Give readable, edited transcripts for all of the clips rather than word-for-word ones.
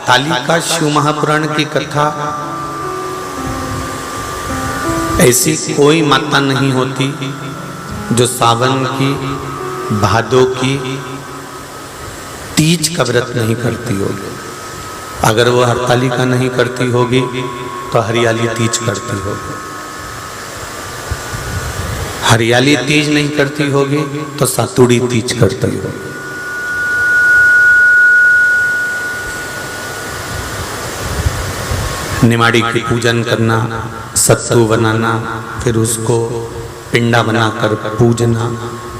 हरतालिका शिव महापुराण की कथा ऐसी कोई माता नहीं होती जो सावन की, भादों की तीज का व्रत नहीं करती होगी। अगर वो हरतालिका नहीं करती होगी तो हरियाली तीज करती होगी। हरियाली तीज नहीं करती होगी तो सातुड़ी तीज करती होगी। निमाड़ी की पूजन करना, सत्तू बनाना, फिर उसको पिंडा बनाकर पूजना।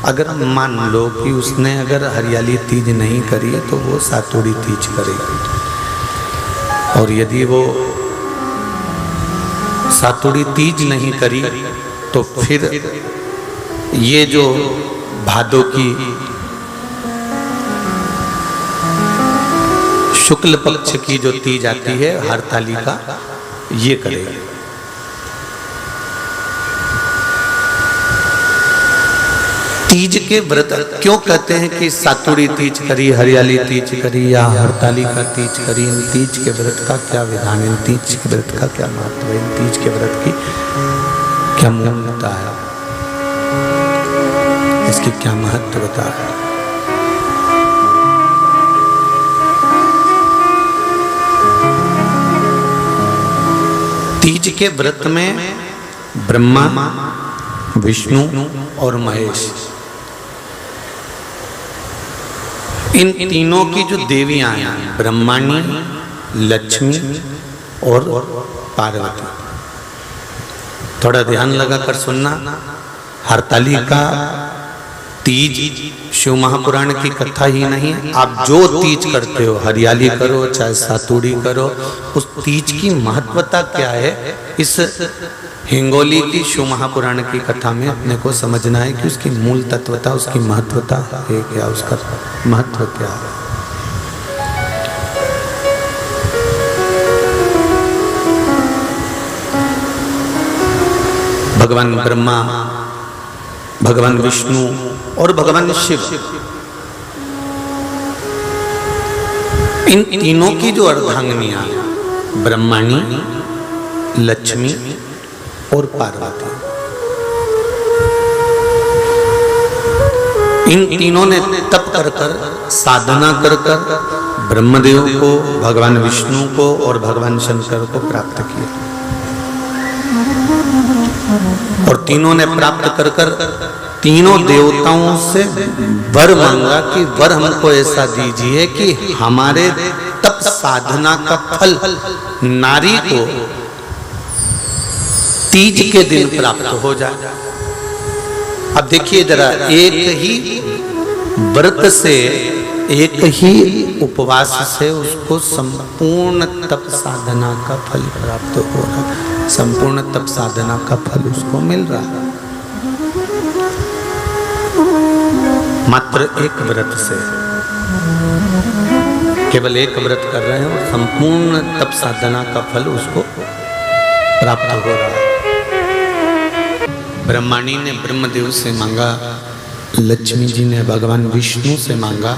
अगर मान लो कि उसने अगर हरियाली तीज नहीं करी तो वो सातुड़ी तीज करेगी। और यदि वो सातुड़ी तीज नहीं करी तो फिर ये जो भादों की शुक्ल पक्ष की जो तीज आती है हरतालिका, ये करेगी। तीज के व्रत क्यों कहते हैं कि सातुड़ी तीज करी, हरियाली तीज करी या हरतालिका तीज करी? इन तीज के व्रत का क्या विधान, इन तीज के व्रत का क्या महत्व है, इन तीज के व्रत की क्या मूल्यता है, इसकी क्या महत्वता है? तीज के व्रत में ब्रह्मा, विष्णु और महेश, इन तीनों की जो देवियां हैं, ब्रह्माणी, लक्ष्मी और पार्वती, थोड़ा ध्यान लगाकर सुनना। हरतालिका तीज शिव महापुराण की कथा ही नहीं, आप जो तीज करते हो, हरियाली करो चाहे सातुड़ी करो, उस तीज की महत्वता क्या है, इस हिंगोली की शिव महापुराण की कथा में अपने को समझना है कि उसकी मूल तत्वता, उसकी महत्वता है क्या, उसका महत्व क्या है। भगवान ब्रह्मा, भगवान विष्णु और भगवान शिव, इन तीनों की जो अर्धांगिनियां, ब्रह्माणी, लक्ष्मी और पार्वती, इन तीनों ने तप कर कर, साधना कर कर ब्रह्मदेव को, भगवान विष्णु को और भगवान शंकर को प्राप्त किया। और तीनों ने प्राप्त कर कर तीनों देवताओं से वर मांगा कि वर हमको ऐसा दीजिए कि हमारे तप साधना का फल नारी को तीज के दिन प्राप्त हो जाए। अब देखिए जरा, एक ही व्रत से, एक ही उपवास से उसको संपूर्ण तप साधना का फल प्राप्त हो रहा है, संपूर्ण तप साधना का फल उसको मिल रहा है मात्र एक व्रत से। केवल एक व्रत कर रहे हैं और संपूर्ण तप साधना का फल उसको प्राप्त हो रहा है। ब्रह्माणी ने ब्रह्मदेव से मांगा, लक्ष्मी जी ने भगवान विष्णु से मांगा,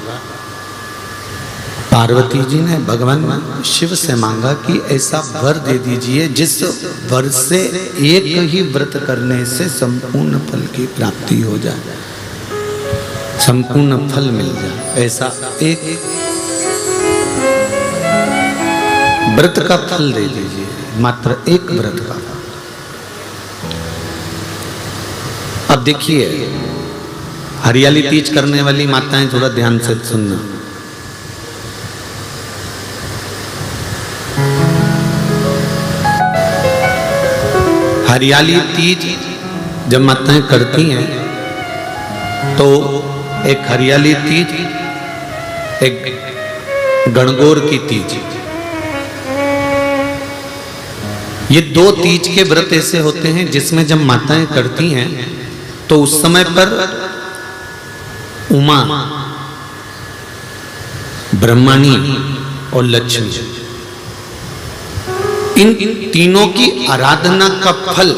पार्वती जी ने भगवान शिव से मांगा कि ऐसा वर दे दीजिए जिस वर से एक ही व्रत करने से संपूर्ण फल की प्राप्ति हो जाए, संपूर्ण फल मिल जाए। ऐसा एक व्रत का फल दे दीजिए, मात्र एक व्रत का। अब देखिए, हरियाली तीज करने वाली माताएं थोड़ा ध्यान से सुनना। हरियाली तीज जब माताएं करती हैं तो एक हरियाली तीज, एक गणगौर की तीज, ये दो तीज के व्रत ऐसे होते हैं जिसमें जब माताएं करती हैं तो उस समय पर उमा, ब्रह्माणी और लक्ष्मी, इन तीनों की आराधना का फल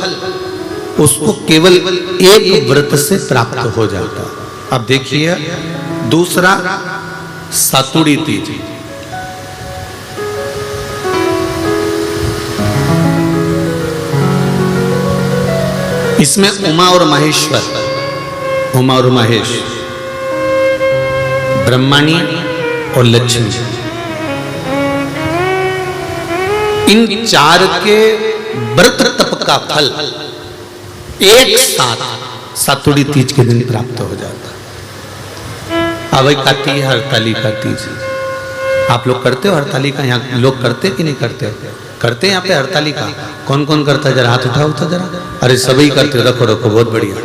उसको केवल एक व्रत से प्राप्त हो जाता। अब देखिए दूसरा सातुड़ी तीज। इसमें उमा और महेश्वर, उमा और महेश, ब्रह्माणी और लक्ष्मी, इन चार के व्रत तप का फल एक साथ सातुड़ी तीज के दिन प्राप्त हो जाता। अब काती है हरतालिका तीज, आप लोग करते हो हरतालिका? यहाँ लोग करते कि नहीं करते? करते हैं यहाँ पे हरतालिका? कौन कौन करता है? जरा हाथ उठाओ तो जरा। अरे सभी करते हो, रखो रखो, बहुत बढ़िया,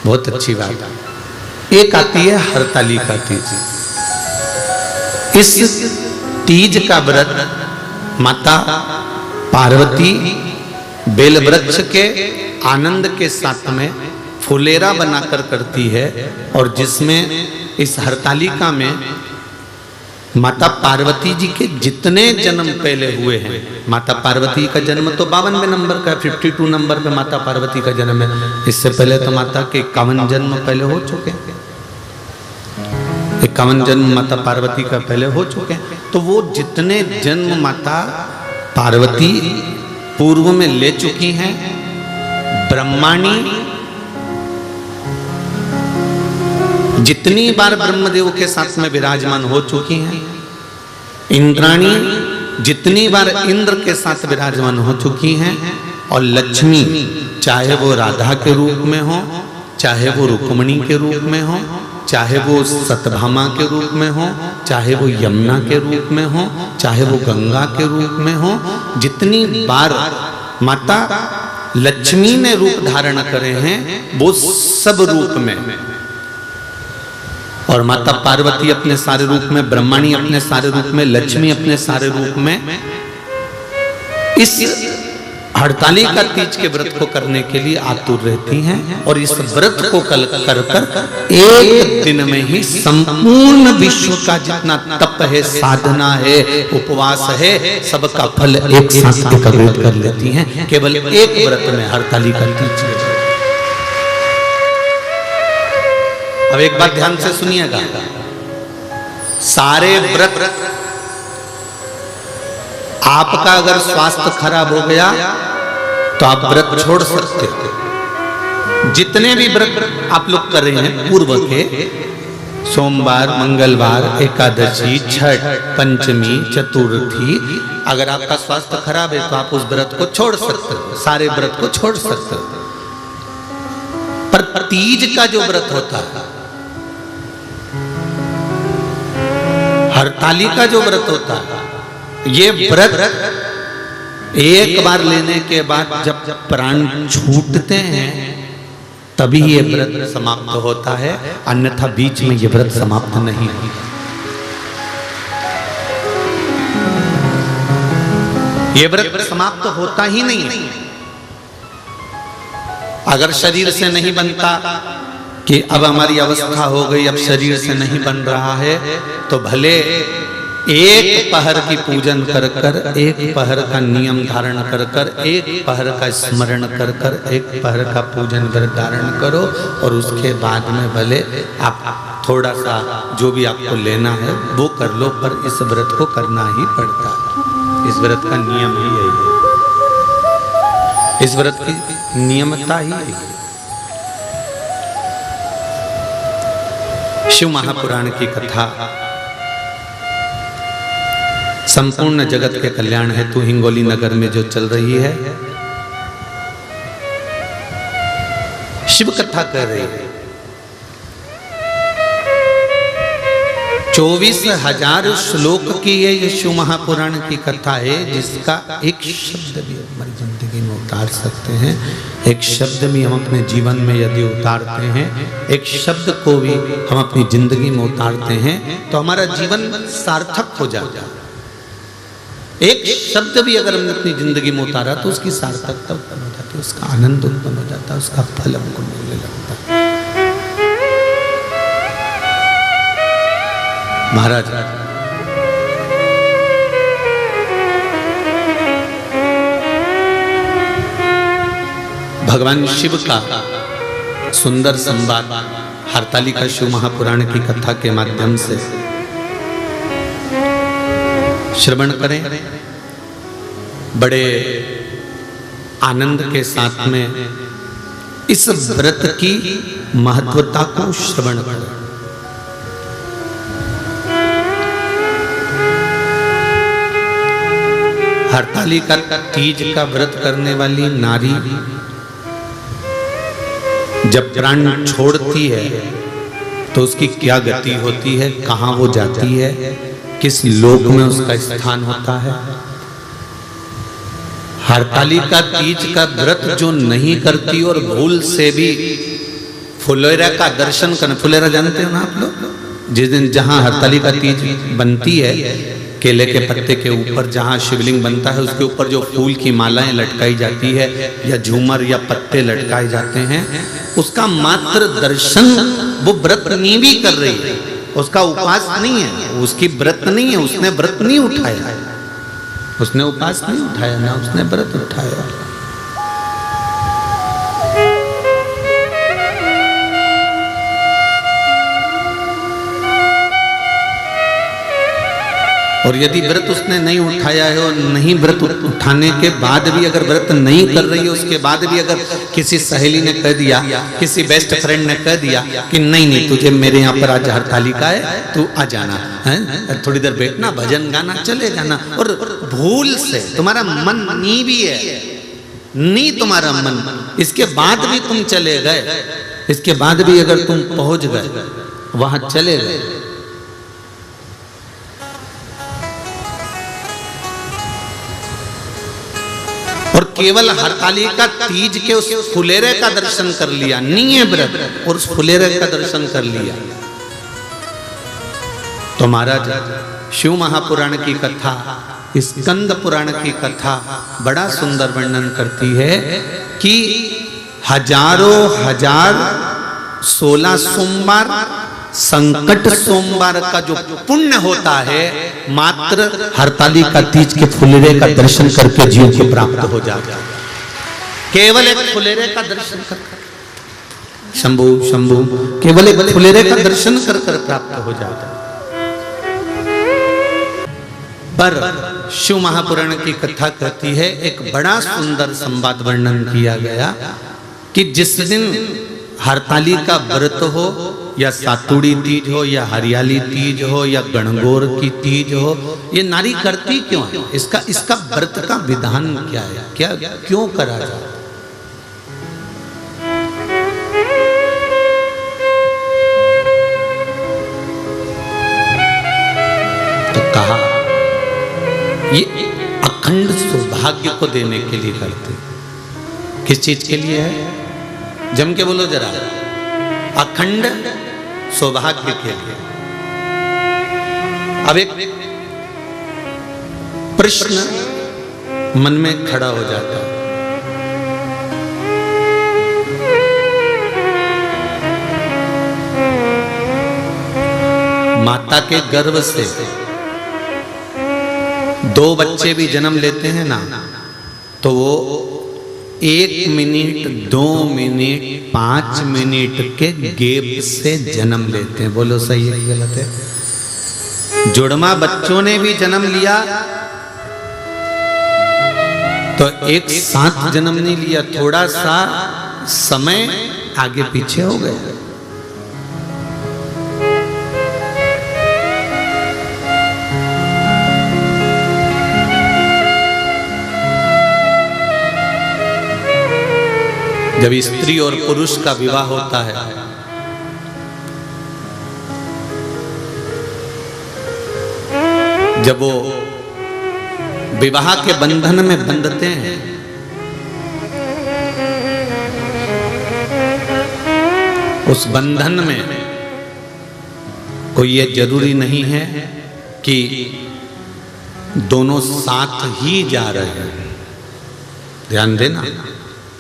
बहुत अच्छी बात। एक आती है हरतालिका तीज। इस तीज का व्रत माता पार्वती बेल वृक्ष के आनंद के साथ में फुलेरा बनाकर करती है, और जिसमें इस हरतालिका में माता पार्वती जी के जितने जन्म पहले हुए हैं, माता पार्वती का जन्म तो 52वें नंबर का, 52 नंबर पे माता पार्वती का जन्म है। इससे पहले तो माता के 51 जन्म पहले हो चुके हैं, 51 जन्म माता पार्वती का पहले हो चुके हैं। तो वो जितने जन्म माता पार्वती पूर्व में ले चुकी हैं, ब्रह्माणी जितनी बार ब्रह्मदेव के साथ में विराजमान हो चुकी हैं, इंद्राणी जितनी बार इंद्र के साथ विराजमान हो चुकी हैं, और लक्ष्मी चाहे वो राधा के रूप में हो, चाहे वो रुक्मिणी के रूप में हो, चाहे वो सतभामा के रूप में हो, चाहे वो यमुना के रूप में हो, चाहे वो गंगा के रूप में हो, जितनी बार माता लक्ष्मी ने रूप धारण करे हैं वो सब रूप में, और माता पार्वती अपने सारे रूप में, ब्रह्माणी अपने सारे रूप में, लक्ष्मी अपने सारे रूप में इस हरतालिका तीज के व्रत को करने के लिए आतुर रहती हैं। और इस व्रत को कर एक दिन में ही संपूर्ण विश्व का जितना तप है, साधना है, उपवास है, सबका फल एक साथ एकत्रित कर लेती हैं केवल एक व्रत में, हरतालिका तीज के। अब एक बात ध्यान से सुनिएगा, सारे व्रत, आपका अगर स्वास्थ्य खराब हो गया तो आप व्रत छोड़ सकते हो। जितने भी व्रत आप लोग कर रहे हैं पूर्व के, सोमवार, मंगलवार, एकादशी, छठ, पंचमी, चतुर्थी, अगर आपका स्वास्थ्य खराब है तो आप उस व्रत को छोड़ सकते हो, सारे व्रत को छोड़ सकते हो। पर तीज का जो व्रत होता है, हरतालिका जो व्रत होता है, ये व्रत एक बार लेने के बाद जब प्राण छूटते हैं तभी ये व्रत समाप्त होता है, अन्यथा बीच में ये व्रत समाप्त नहीं होता। ये व्रत समाप्त होता ही नहीं। अगर शरीर से नहीं बनता कि अब हमारी अवस्था हो गई, अब शरीर से नहीं बन रहा है, तो भले एक पहर की पूजन कर कर, एक पहर का नियम धारण कर कर, एक पहर का स्मरण कर कर, एक पहर का पूजन व्रत धारण करो, और उसके बाद में भले आप थोड़ा सा जो भी आपको लेना है वो कर लो, पर इस व्रत को करना ही पड़ता है। इस व्रत का नियम ही यही है, इस व्रत की नियमता ही यही है। शिव महापुराण की कथा संपूर्ण जगत के कल्याण हेतु हिंगोली नगर में जो चल रही है, शिव कथा कर रही है। 24,000 श्लोक की ये शिव महापुराण की कथा है, जिसका एक शब्द भी हमारी जिंदगी में उतार सकते हैं, एक शब्द भी हम अपने जीवन में यदि उतारते हैं, एक शब्द को भी हम अपनी जिंदगी में उतारते हैं, तो हमारा जीवन सार्थक हो जाता है। एक शब्द भी अगर हमने अपनी जिंदगी में उतारा तो उसकी सार्थकता उत्पन्न हो जाती है, उसका आनंद उत्पन्न हो जाता है, उसका फल हमको मिलने लगता है। महाराज भगवान शिव का सुंदर संवाद हरतालिका शिव महापुराण की कथा के माध्यम से श्रवण करें, बड़े आनंद के साथ में इस व्रत की महत्वता को श्रवण करें। हरतालिका तीज का व्रत करने वाली नारी जब प्राण छोड़ती है तो उसकी क्या गति होती है, कहां वो जाती है, किस लोक में उसका स्थान होता है। हरतालिका तीज का व्रत जो नहीं करती और भूल से भी फुलेरा का दर्शन करना, फुलेरा जानते हो ना आप लोग, जिस दिन जहां हरतालिका तीज बनती है, केले के पत्ते के ऊपर जहां शिवलिंग बनता है उसके ऊपर जो फूल की मालाएं लटकाई जाती है या झूमर या पत्ते लटकाए जाते हैं, उसका मात्र दर्शन वो व्रत नहीं भी कर रही है, उसका उपवास नहीं है, उसकी व्रत नहीं है, उसने व्रत नहीं उठाया, उसने उपवास नहीं उठाया ना उसने व्रत उठाया। और यदि व्रत उसने नहीं उठाया है और नहीं व्रत उठाने के बाद भी अगर व्रत नहीं कर रही है, उसके बाद भी अगर किसी सहेली ने कह दिया, किसी बेस्ट फ्रेंड ने कह दिया कि नहीं नहीं तुझे मेरे यहाँ पर आज हरतालिका है, तू आ जाना है, थोड़ी देर बैठना, भजन गाना, चले जाना, और भूल से तुम्हारा मन नहीं भी है, नहीं तुम्हारा मन, इसके बाद भी तुम चले गए, इसके बाद भी अगर तुम पहुंच गए वहां चले गए, और केवल हरतालिका तीज के उस फुलेरे का दर्शन कर लिया, नहीं है व्रत, और उस फुलेरे का दर्शन कर लिया, तो महाराज शिव महापुराण की कथा, स्कंद पुराण की कथा बड़ा सुंदर वर्णन करती है कि हजारों हजार 16 सोमवार संकट सोमवार का जो पुण्य होता है मात्र हरतालिका तीज के फुलेरे का दर्शन करके जीव को प्राप्त हो जाता है। केवल एक फुलेरे का दर्शन कर, शंभु शंभु, केवल एक फुलेरे का दर्शन कर कर प्राप्त हो जाता है। पर शिव महापुराण की कथा कहती है, एक बड़ा सुंदर संवाद वर्णन किया गया कि जिस दिन हरतालिका व्रत हो या सातुड़ी तीज हो या हरियाली तीज हो या गणगौर की तीज हो, ये नारी करती क्यों है, इसका व्रत का विधान क्या है, क्या क्यों करा जाए। तो कहा ये अखंड सौभाग्य को देने के लिए करते। किस चीज के लिए है, जम के बोलो जरा, अखंड सौभाग्य के लिए। अब एक प्रश्न मन में खड़ा हो जाता है, माता के गर्भ से 2 बच्चे भी जन्म लेते हैं ना, तो वो 1 मिनट 2 मिनट 5 मिनट के गैप से जन्म लेते हैं। बोलो सही है कि गलत है। जुड़वा बच्चों ने भी जन्म लिया तो एक साथ जन्म नहीं लिया, थोड़ा सा समय आगे पीछे हो गए। जब स्त्री और पुरुष का विवाह होता है जब वो विवाह के बंधन में बंधते हैं उस बंधन में कोई ये जरूरी नहीं है कि दोनों साथ ही जा रहे हैं। ध्यान देना,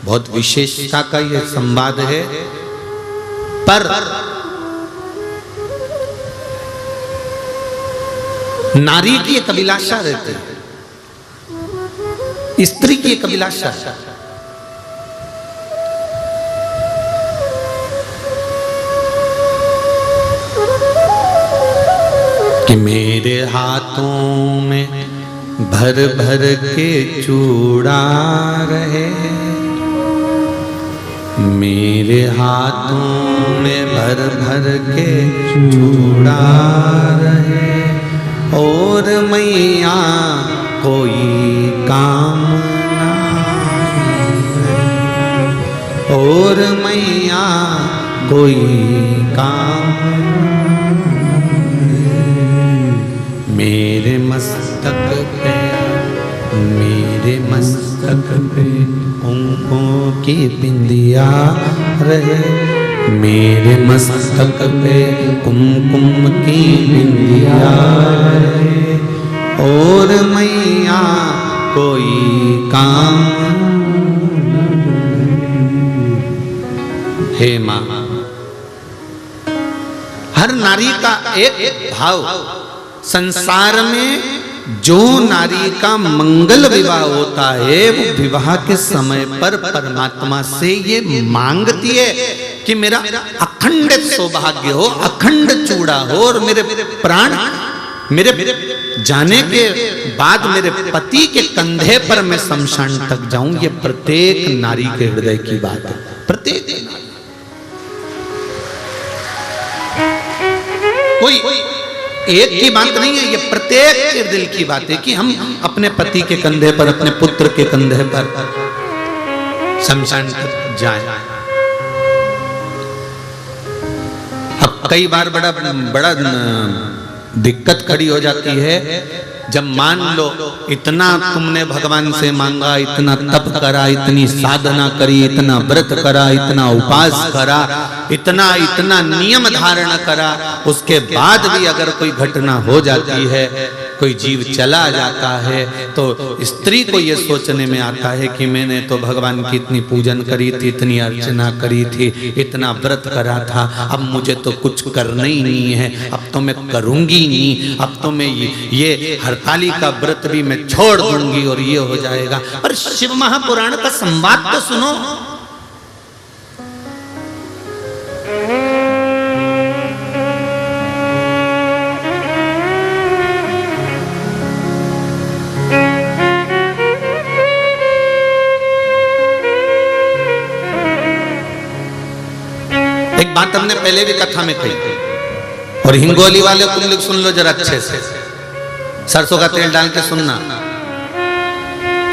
बहुत विशेषता का यह संवाद है। पर नारी की एक अभिलाषा रहती है, स्त्री की एक अभिलाषा कि मेरे हाथों में भर भर के चूड़ा रहे, मेरे हाथों में भर भर के चूड़ा रहे और मैया कोई काम ना और मैया कोई काम मेरे मस्तक पे कुमकुम की बिंदिया रहे मेरे मस्तक पे कुमकुम की बिंदिया रहे और मैया कोई काम। हे माँ, हर नारी का एक भाव, संसार में जो नारी का मंगल विवाह होता है वो विवाह के समय पर परमात्मा से ये मांगती है कि मेरा अखंड सौभाग्य हो, अखंड चूड़ा हो और मेरे प्राण मेरे जाने के बाद मेरे पति के कंधे पर मैं शमशान तक जाऊं। ये प्रत्येक नारी के हृदय की बात है, प्रत्येक नारी। कोई एक की बात नहीं है, ये प्रत्येक के दिल की बात है कि हम अपने पति के कंधे पर, अपने पुत्र के कंधे पर शमशान तक जाएं। अब कई बार बड़ा दिक्कत खड़ी हो जाती है जब मान लो इतना तुमने भगवान से मांगा, इतना तप करा, इतनी साधना करी, इतना व्रत करा, इतना उपास करा, इतना नियम धारण करा, उसके बाद भी अगर कोई घटना हो जाती है, कोई जीव चला जाता है, तो स्त्री को ये सोचने में आता है कि मैंने तो भगवान की इतनी पूजन करी थी, इतनी अर्चना करी थी, इतना व्रत करा था, अब मुझे तो कुछ करना ही नहीं है, अब तो मैं करूंगी नहीं, अब तो मैं ये हरतालिका व्रत भी मैं छोड़ दूंगी और ये हो जाएगा। पर शिव महापुराण का संवाद तो सुनो। एक बात हमने पहले भी कथा में कही, और हिंगोली वाले तुम लोग सुन लो जरा अच्छे से, सरसों का तेल डाल के सुनना,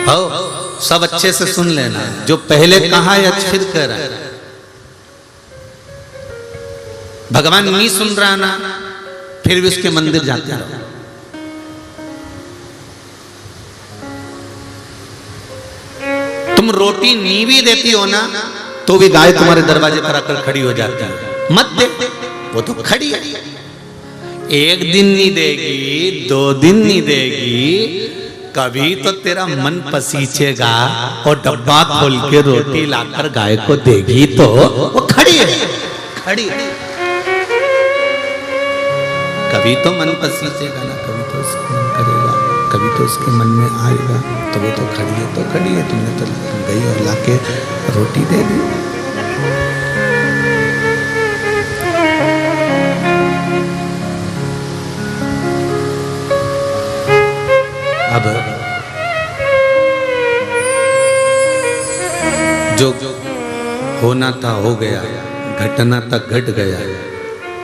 हो सब अच्छे से सुन लेना, जो पहले कहा है फिर कह रहा है। भगवान नहीं सुन रहा ना, फिर भी उसके मंदिर जाते रहो। तुम रोटी नी भी देती हो ना, तो भी गाय तुम्हारे दरवाजे पर आकर खड़ी हो जाती है, मत दे, वो तो खड़ी है। एक दिन नहीं देगी, 2 दिन नहीं देगी, कभी तो तेरा मन पसीचेगा और डब्बा खोल के रोटी लाकर गाय को देगी, तो वो खड़ी है, खड़ी है। कभी तो मन पसीचेगा ना, कभी तो उसका मन करेगा, कभी तो उसके मन में आएगा, तो वो तो खड़ी है, तो खड़ी है। तुमने तो गई और लाके रोटी दे दी। अब जो होना था हो गया, घटना तक घट गया।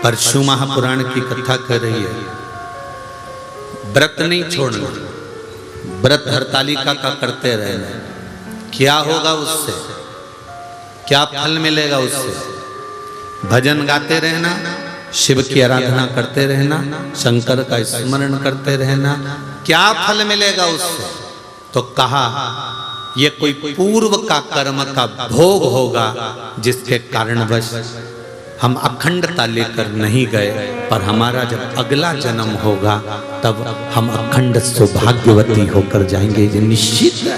परशु महापुराण की कथा कर रही है, व्रत नहीं छोड़ना, व्रत हरतालिका का करते रहना। क्या होगा उससे, क्या फल मिलेगा उससे? भजन गाते रहना, शिव की आराधना करते रहना, शंकर का स्मरण करते रहना। क्या फल मिलेगा उससे? तो कहा ये कोई पूर्व का कर्म का भोग होगा, जिसके कारणवश हम अखंडता लेकर नहीं गए, पर हमारा जब अगला जन्म होगा तब हम अखंड सौभाग्यवती होकर जाएंगे, ये निश्चित है।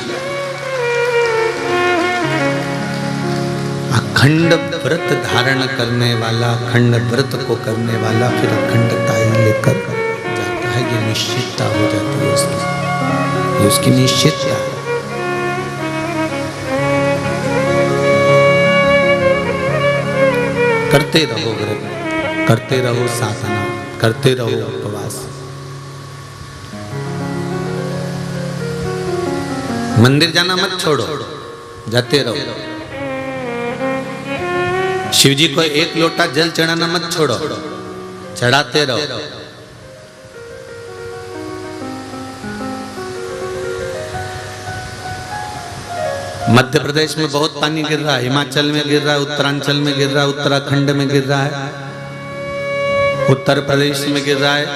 अखंड व्रत धारण करने वाला, अखंड व्रत को करने वाला फिर अखंडता ही लेकर जाता है, ये निश्चितता हो जाती है उसकी, ये उसकी निश्चितता है। करते रहो व्रत, करते रहो साधना, करते रहो उपवास। मंदिर जाना मत छोड़ो, जाते रहो। शिव जी को एक लोटा जल चढ़ाना मत छोड़ो, चढ़ाते रहो। मध्य प्रदेश में बहुत पानी गिर रहा है, हिमाचल में गिर रहा है, उत्तरांचल में गिर रहा है, उत्तराखंड में गिर रहा है, उत्तर प्रदेश में गिर रहा है,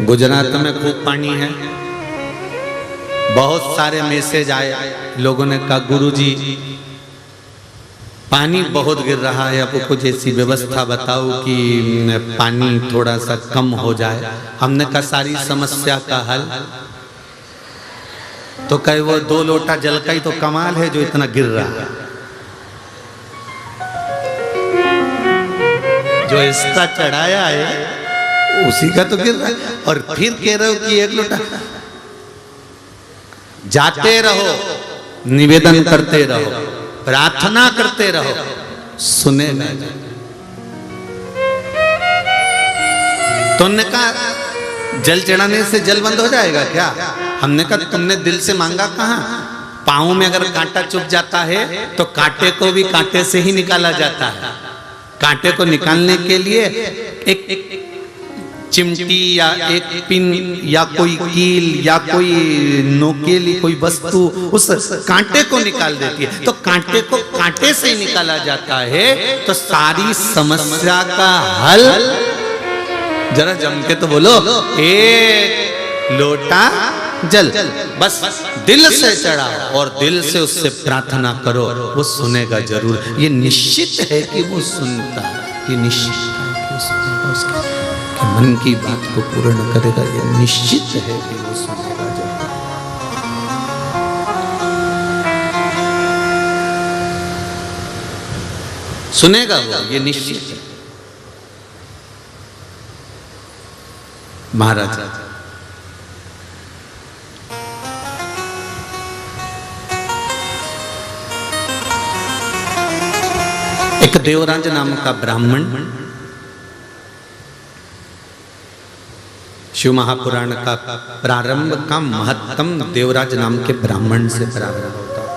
गुजरात में खूब पानी है। बहुत सारे मैसेज आए, लोगों ने कहा गुरुजी पानी बहुत गिर रहा है, अब कुछ ऐसी व्यवस्था बताओ कि पानी थोड़ा सा कम हो जाए। हमने कहा सारी समस्या का हल तो कहे वो 2 लोटा जल का ही तो कमाल है जो इतना गिर रहा है, जो इसका चढ़ाया है उसी का तो गिर रहा है। और फिर कह रहे हो कि 1 लोटा। जाते रहो, निवेदन करते रहो, प्रार्थना करते रहो, सुनेगा। तुमने कहा जल चढ़ाने से जल बंद हो जाएगा क्या? हमने कहा तुमने दिल से मांगा कहाँ? पाँव में अगर कांटा चुभ जाता है तो कांटे को भी कांटे से ही निकाला जाता है। कांटे को निकालने के लिए एक चिमटी या एक पिन या कोई कील या कोई नोकेली कोई वस्तु उस कांटे को निकाल देती है। तो कांटे को कांटे से ही निकाला जाता है। तो सारी समस्या का हल, जरा जम के तो बोलो, 1 लोटा जल बस दिल से चढ़ाओ और दिल से उससे प्रार्थना करो, वो सुनेगा जरूर। ये निश्चित है कि वो सुनता है, ये निश्चित है कि वो सुनेगा, उसके मन की बात को पूर्ण करेगा। ये निश्चित है कि वो सुनेगा जरूर। सुनेगा वो, ये निश्चित है। महाराज एक देवराज नाम का ब्राह्मण शिव महापुराण का प्रारंभ का महत्तम देवराज नाम के ब्राह्मण से प्रारंभ होता है,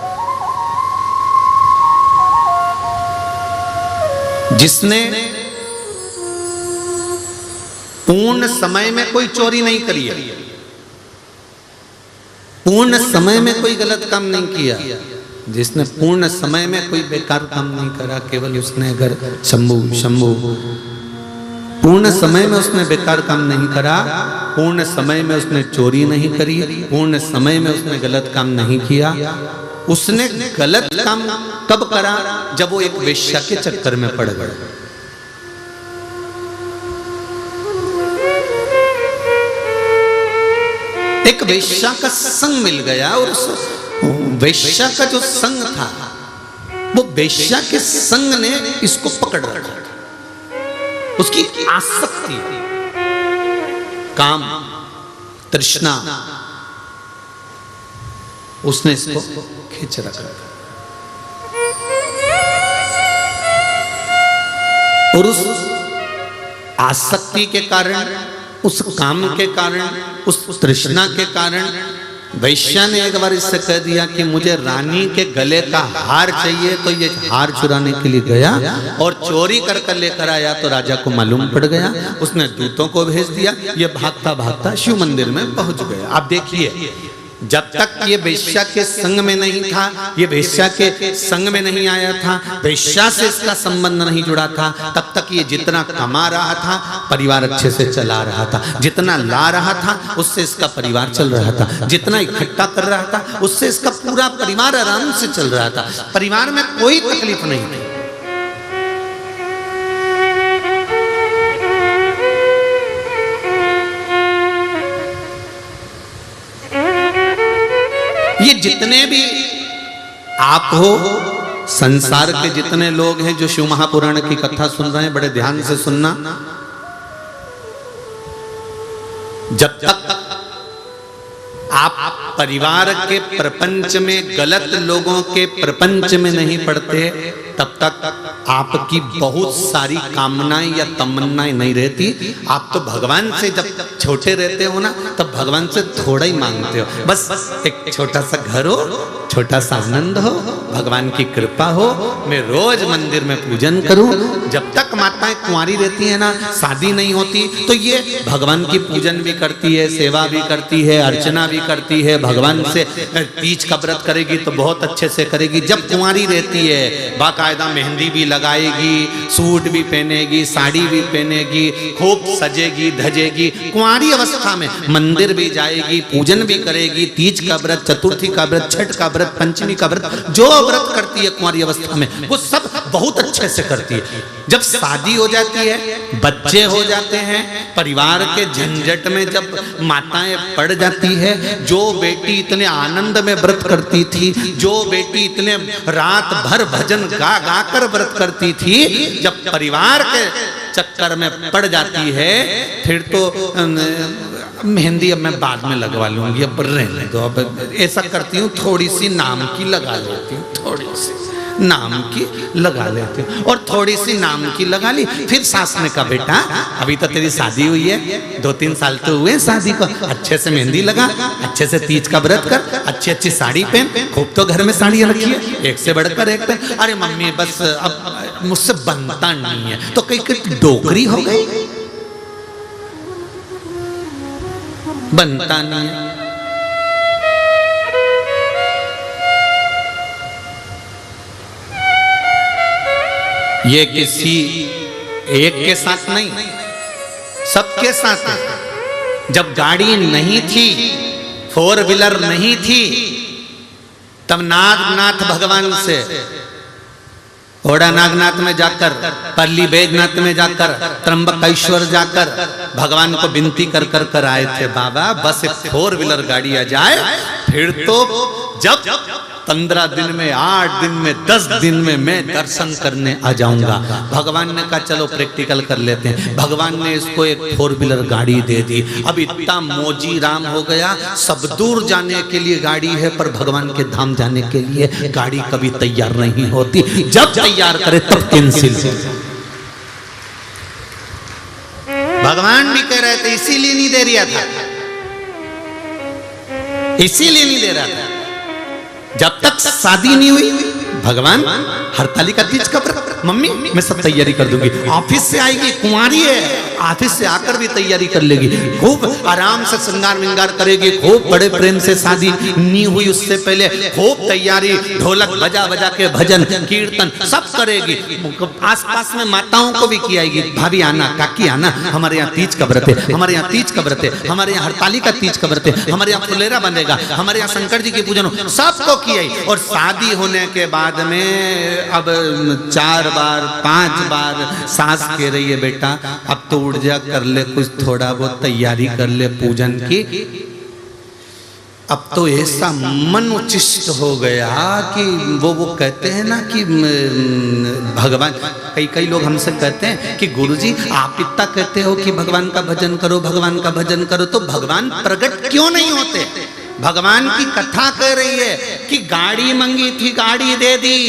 जिसने पूर्ण समय में कोई चोरी नहीं करी है, पूर्ण समय में कोई गलत काम नहीं किया, जिसने पूर्ण समय में कोई बेकार काम नहीं करा। केवल उसने अगर शंभु शंभु पूर्ण समय में उसने बेकार काम नहीं करा, पूर्ण समय में उसने चोरी नहीं करी, पूर्ण समय में उसने गलत काम नहीं किया। उसने गलत काम कब करा? जब वो एक वेश्या के चक्कर में पड़ गया। एक वेश्या का संग मिल गया और उस वेश्या का जो संग था वो वेश्या के संग ने इसको पकड़ रखा। उसकी आसक्ति, काम, तृष्णा, उसने इसको खींच रखा। और उस आसक्ति के कारण, उस काम के कारण, उस तृष्णा के कारण वैश्या ने एक बार इससे कह दिया कि मुझे रानी के गले का हार चाहिए। तो ये हार चुराने के लिए गया और चोरी कर कर लेकर आया। तो राजा को मालूम पड़ गया, उसने दूतों को भेज दिया, ये भागता भागता शिव मंदिर में पहुंच गया। आप देखिए, जब तक ये वेश्या के संग में नहीं था, ये वेश्या के संग में नहीं आया था, वेश्या से इसका संबंध नहीं जुड़ा था, तब तक ये जितना कमा रहा था परिवार अच्छे से चला रहा था, जितना ला रहा था उससे इसका परिवार चल रहा था, जितना इकट्ठा कर रहा था उससे इसका पूरा परिवार आराम से चल रहा था। परिवार में कोई तकलीफ नहीं थी। ये जितने भी आप हो, संसार के जितने लोग हैं जो शिव महापुराण की कथा सुन रहे हैं, बड़े ध्यान से सुनना। जब तक आप परिवार के प्रपंच में, गलत लोगों के प्रपंच में नहीं पड़ते, तब तक आपकी बहुत सारी कामनाएं या तमन्नाएं नहीं रहती। आप तो भगवान से जब छोटे रहते हो ना, तब भगवान से थोड़ा ही मांगते हो, बस एक छोटा सा घर हो, छोटा सा आनंद हो, भगवान की कृपा हो, मैं रोज मंदिर में पूजन करूं। जब तक माताएं कुंवारी रहती है ना, शादी नहीं होती, तो ये भगवान की पूजन भी करती है, सेवा भी करती है, अर्चना भी करती है, भगवान से तीज का व्रत करेगी तो बहुत अच्छे से करेगी। जब कुंवारी रहती है बाकायदा मेहंदी भी लगाएगी, सूट भी पहनेगी, साड़ी भी पहनेगी, खूब सजेगी धजेगी। कुंवारी अवस्था में मंदिर भी जाएगी, पूजन भी करेगी, तीज का व्रत, चतुर्थी का व्रत, छठ का व्रत, पंचमी का व्रत, जो व्रत करती है कुंवारी अवस्था में वो सब बहुत अच्छे से करती है। जब शादी हो जाती है, बच्चे हो जाते हैं, परिवार के झंझट में जब माताएं पड़ जाती है, जो बेटी इतने आनंद में व्रत करती थी, जो बेटी इतने रात भर भजन गा गा कर व्रत करती थी, जब परिवार के चक्कर में पड़ जाती है, फिर तो मेहंदी अब मैं बाद में लगवा लूंगी, अब रहने दो, अब ऐसा करती हूँ थोड़ी सी नाम की लगा लेती हूँ, थोड़ी सी नाम की लगा लेती हूँ, और थोड़ी सी नाम की लगा ली। फिर सास ने कहा बेटा अभी तो तेरी शादी हुई है, 2-3 साल तो हुए शादी को, अच्छे से मेहंदी लगा, अच्छे से तीज का व्रत कर, अच्छी अच्छी साड़ी पहन, खूब तो घर में साड़ियाँ रखी है, एक से बढ़कर एक पहन। अरे मम्मी बस अब मुझसे बनता नहीं है, तो कहीं डोकरी हो गई, बनता नहीं है। ये किसी एक के साथ नहीं, सबके साथ है। जब गाड़ी नहीं थी, 4 व्हीलर नहीं थी, तब नागनाथ भगवान से ओड़ा नागनाथ में जाकर, पल्ली बैजनाथ में जाकर, त्र्यंबकेश्वर जाकर भगवान को विनती कर कर कर आए थे, बाबा बस 4 व्हीलर गाड़ी आ जाए, फिर तो जब 15 दिन में, 8 दिन में, 10 दिन में मैं दर्शन करने आ जाऊंगा। भगवान ने कहा चलो प्रैक्टिकल कर लेते हैं। भगवान ने इसको एक 4 व्हीलर गाड़ी दे दी। अब इतना मोजी राम हो गया, सब दूर जाने के लिए गाड़ी है, पर भगवान के धाम जाने के लिए गाड़ी कभी तैयार नहीं होती। जब तैयार करे तब कैंसिल। भगवान भी कह रहे थे, इसीलिए नहीं दे रहा था, इसीलिए नहीं दे रहा था। जब तक शादी नहीं हुई, भगवान हरतालिका तीज का व्रत, मम्मी मैं सब तैयारी कर दूंगी, ऑफिस से आएगी, कुंवारी है, ऑफिस से आकर भी तैयारी कर लेगी, खूब आराम से श्रृंगार विंगार करेगी, खूब बड़े प्रेम से, शादी नहीं हुई उससे पहले खूब तैयारी, ढोलक बजा बजा के भजन कीर्तन सब करेगी। आसपास में माताओं को भी खिलाएगी, भाभी आना, काकी आना, हमारे यहाँ तीज का व्रत है, हमारे यहाँ तीज का व्रत है, हमारे यहाँ हरतालिका तीज का व्रत है, हमारे यहाँ फुलेरा बनेगा, हमारे यहाँ शंकर जी की पूजन हो, सबको खिलाई। और शादी होने के बाद में अब 4 बार 5 बार सास कह रही है बेटा अब तो उठ जा, कर ले कुछ थोड़ा बहुत तैयारी कर ले पूजन की। अब तो ऐसा मन उचिष्ट हो गया कि वो कहते हैं ना कि भगवान, कई लोग हमसे कहते हैं कि गुरुजी आप इतना कहते हो कि भगवान का भजन करो, भगवान का भजन करो, तो भगवान प्रकट क्यों नहीं होते? भगवान की कथा कह रही है कि गाड़ी मांगी थी, गाड़ी दे दी,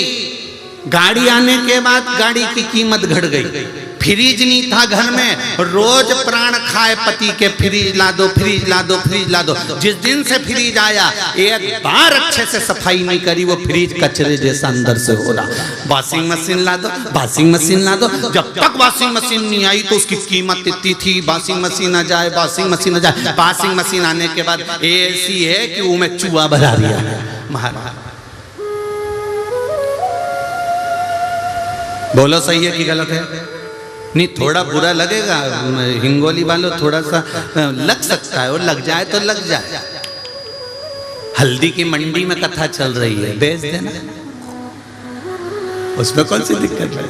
गाड़ी आने के बाद गाड़ी की कीमत घट गई, फ्रिज नहीं था घर में, रोज प्राण खाए पति के, फ्रिज ला दो, फ्रिज ला दो, फ्रिज ला दो। जिस दिन से फ्रिज आया एक बार अच्छे से सफाई नहीं करी, वो फ्रिज कचरे जैसा अंदर से हो रहा। वॉशिंग मशीन ला दो, वॉशिंग मशीन ला दो, जब तक वॉशिंग मशीन नहीं आई तो उसकी कीमत इतनी थी, वॉशिंग मशीन आ जाए, वॉशिंग मशीन आ जाए, वॉशिंग मशीन आने के बाद ऐसी है कि वो में चूहा भरा दिया महाराज। बोलो सही है कि गलत है? नहीं, थोड़ा बुरा लगेगा, हिंगोली वालों थोड़ा सा लग सकता है, और लग जाए तो लग जाए। हल्दी की मंडी में कथा चल रही है, बेच देना, उसमें कौन सी दिक्कत है?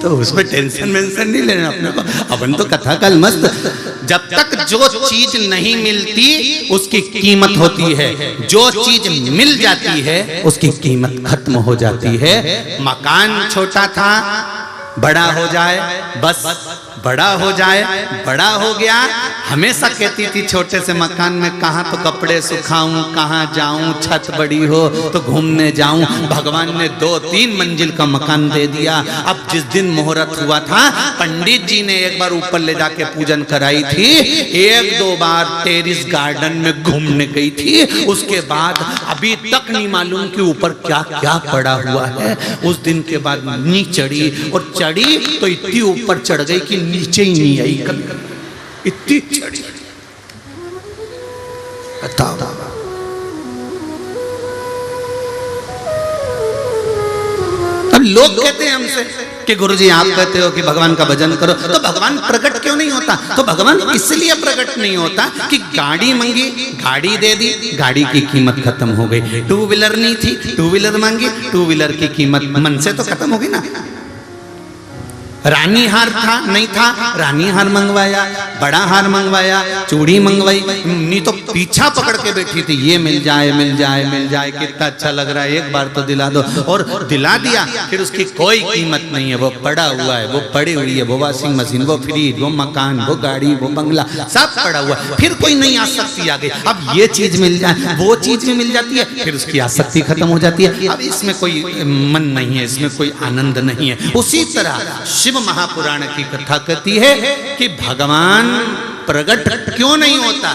तो उसमें टेंशन वेंशन नहीं लेना अपने को, अपन तो कथा कल मस्त। जब तक जो चीज नहीं मिलती उसकी कीमत होती है, जो चीज मिल जाती है उसकी कीमत खत्म हो जाती है। मकान छोटा था, बड़ा हो जाए, बस बड़ा हो जाए। बड़ा हो गया, हमेशा कहती थी छोटे से मकान में कहाँ तो कपड़े सुखाऊं, कहाँ जाऊं, छत बड़ी हो तो घूमने जाऊं। भगवान ने 2-3 मंजिल का मकान दे दिया। अब जिस दिन मुहूर्त हुआ था, पंडित जी ने एक बार ऊपर ले जाके पूजन कराई थी, 1-2 बार टेरिस गार्डन में घूमने गई थी। उसके बाद अभी तक नहीं मालूम कि ऊपर क्या क्या पड़ा हुआ है। उस दिन के बाद नी चढ़ी, और चढ़ी तो इतनी ऊपर चढ़ गई कि नीचे ही नहीं आई कभी, इतनी चढ़ी। बताओ, अब लोग कहते हैं हमसे कि गुरुजी आप कहते हो कि भगवान का भजन करो, तो भगवान प्रकट क्यों नहीं होता? तो भगवान इसलिए प्रकट नहीं होता कि गाड़ी मांगी, गाड़ी दे दी, गाड़ी की कीमत खत्म हो गई। 2 व्हीलर नहीं थी, 2 व्हीलर मांगी, 2 व्हीलर की कीमत मन से तो खत्म हो गई ना। रानी हार था, नहीं था, रानी हार मंगवाया, बड़ा हार मंगवाया, चूड़ी मंगवाई, नहीं तो पीछा पकड़ के बैठी थी, ये मिल जाए मिल जाए मिल जाए, कितना अच्छा लग रहा है, एक बार तो दिला दो। और दिला दिया, फिर उसकी कोई कीमत नहीं है, वो पड़ा हुआ है, वो पड़ी हुई है, वो वॉशिंग मशीन, वो फ्रिज, वो मकान, वो गाड़ी, वो बंगला, सब पड़ा हुआ है। फिर कोई नई आसक्ति आ गई, अब ये चीज मिल जाए, वो चीज भी मिल जाती है, फिर उसकी आसक्ति खत्म हो जाती है। अब इसमें कोई मन नहीं है, इसमें कोई आनंद नहीं है। उसी तरह शिव महापुराण की कथा कहती है कि भगवान प्रकट क्यों नहीं होता।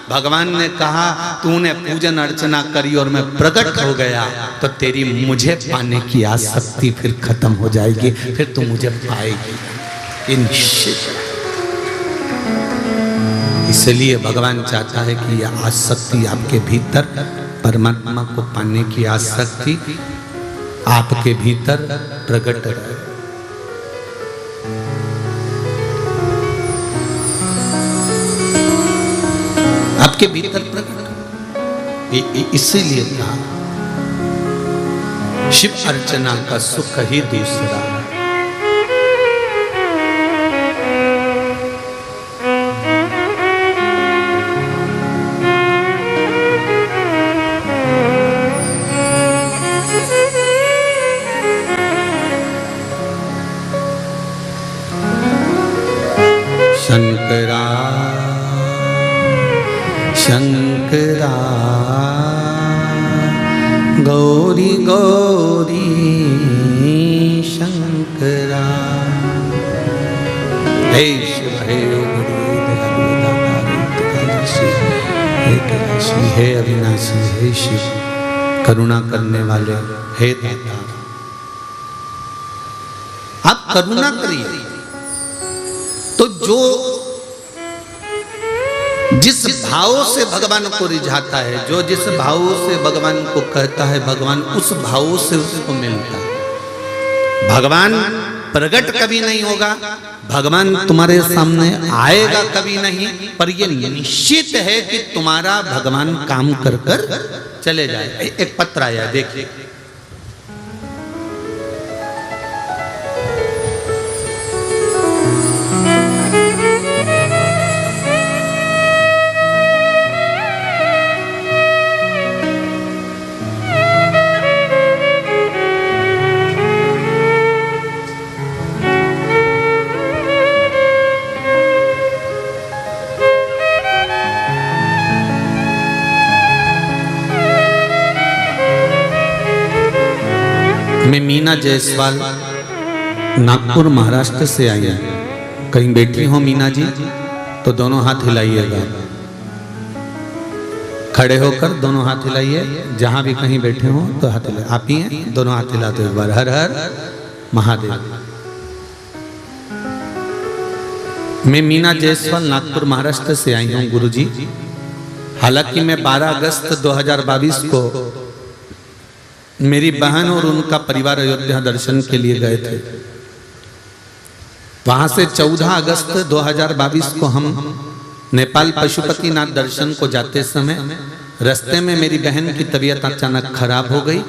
भगवान ने कहा तूने पूजन अर्चना करी और मैं प्रकट हो गया, तो तेरी मुझे पाने की आसक्ति फिर खत्म हो जाएगी, फिर तू मुझे पाएगी, ये निश्चित। इसलिए भगवान चाहता है कि यह आसक्ति आपके भीतर, परमात्मा को पाने की आसक्ति आपके भीतर प्रकट रहे। आपके भीतर प्रकट, इसीलिए कहा शिव अर्चना का सुख ही दूसरा। शंकरा शंकरा गौरी गौरी शंकरा, हे शिव हे हे अविनाशी, हे शिव करुणा करने वाले, हे दाता आप करुणा करिए। तो जो जिस भाव से भगवान को रिझाता है, जो जिस भाव से भगवान को कहता है, भगवान उस भाव से उसको मिलता है। भगवान प्रकट कभी नहीं होगा, भगवान तुम्हारे सामने आएगा कभी नहीं, पर यह निश्चित है कि तुम्हारा भगवान काम कर कर चले जाए। एक पत्र आया, देखिए। मैं मीना जायसवाल नागपुर महाराष्ट्र से आई हूँ। कहीं बैठी हो मीना जी तो दोनों हाथ हिलाइएगा, खड़े होकर दोनों हाथ हिलाइए। जहां भी कहीं बैठे हो तो हाथ हिलाइए। आप ही हैं, दोनों हाथ हिलाते एक बार। हर हर महादेव। मैं मीना जायसवाल नागपुर महाराष्ट्र से आई हूँ गुरुजी। हालांकि मैं 12 अगस्त 2022 को मेरी बहन और उनका परिवार अयोध्या दर्शन के लिए गए थे। वहां से 14 अगस्त 2022 को हम नेपाल पशुपतिनाथ दर्शन को जाते समय रास्ते में मेरी बहन की तबीयत अचानक खराब हो गई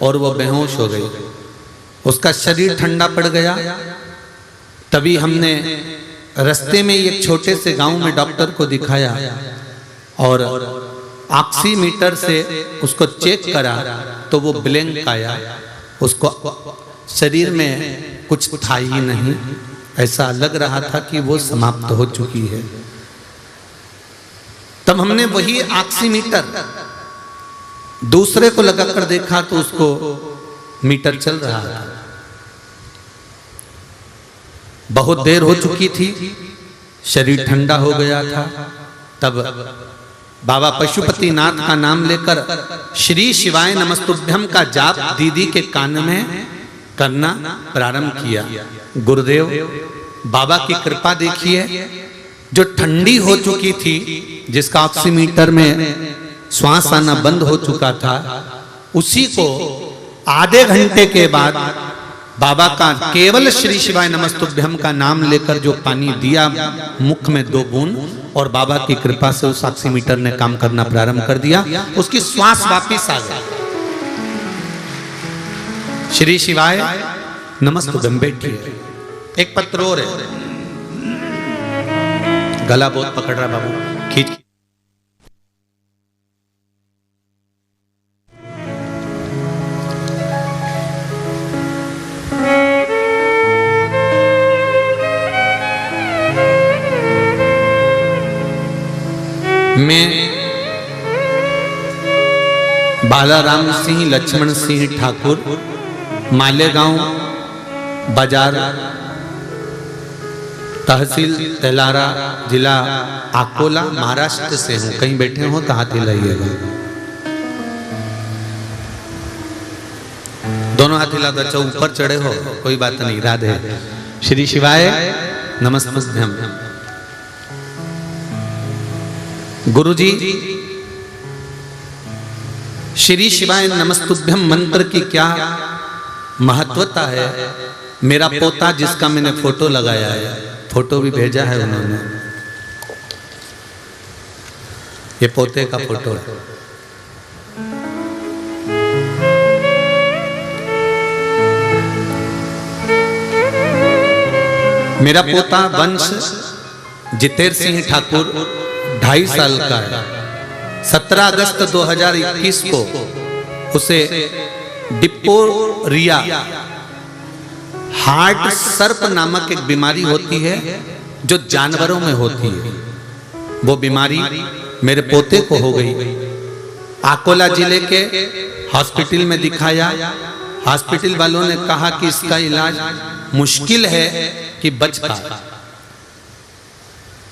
और वो बेहोश हो गई। उसका शरीर ठंडा पड़ गया। तभी हमने रास्ते में एक छोटे से गांव में डॉक्टर को दिखाया और ऑक्सीमीटर से उसको चेक करा तो वो ब्लैंक आया। उसको शरीर में कुछ था ही नहीं। ऐसा लग रहा था कि वो समाप्त हो चुकी है। तब हमने वही ऑक्सीमीटर दूसरे को लगाकर देखा तो उसको मीटर चल रहा था। बहुत देर हो चुकी थी, शरीर ठंडा हो गया था। तब बाबा पशुपतिनाथ का नाम लेकर श्री शिवाय नमस्तुभ्यम का जाप दीदी के कान में करना प्रारंभ किया। गुरुदेव बाबा की कृपा देखिए, जो ठंडी हो चुकी थी, जिसका ऑक्सीमीटर में श्वास आना बंद हो चुका था, उसी को आधे घंटे के बाद बाबा का केवल श्री शिवाय नमस्तुभ्यम का नाम लेकर जो पानी दिया मुख में 2 बूंद, और बाबा की कृपा से उस ऑक्सीमीटर ने काम करना प्रारंभ कर दिया। उसकी श्वास वापिस आ गई। श्री शिवाय नमस्तुभ्यम। बैठिए, एक पत्र और है, गला बहुत पकड़ रहा बाबू, खींच। मैं बालाराम सिंह लक्ष्मण सिंह ठाकुर, मालेगांव बाजार, तहसील तेलारा, जिला अकोला, महाराष्ट्र से हूं। कहीं बैठे हो तो हाथ हिलाइएगा। दोनों हाथ हिला दो। अच्छा, ऊपर चढ़े हो कोई बात नहीं, राधे। श्री शिवाय नमस्तुभ्यम। गुरुजी, श्री शिवाय नमस्तुभ्यम मंत्र की क्या महत्वता है? मेरा पोता, जिसका मैंने फोटो लगाया है, फोटो भी भेजा है उन्होंने, ये पोते का फोटो है। मेरा पोता वंश जितेर सिंह ठाकुर 2.5 साल का है। 17 अगस्त 2021 को उसे डिप्थीरिया, हार्ट सर्प नामक एक बीमारी होती है जो जानवरों में होती है। वो बीमारी मेरे पोते को हो गई। अकोला जिले के हॉस्पिटल में दिखाया। हॉस्पिटल वालों ने कहा कि इसका इलाज मुश्किल है कि बच पाए।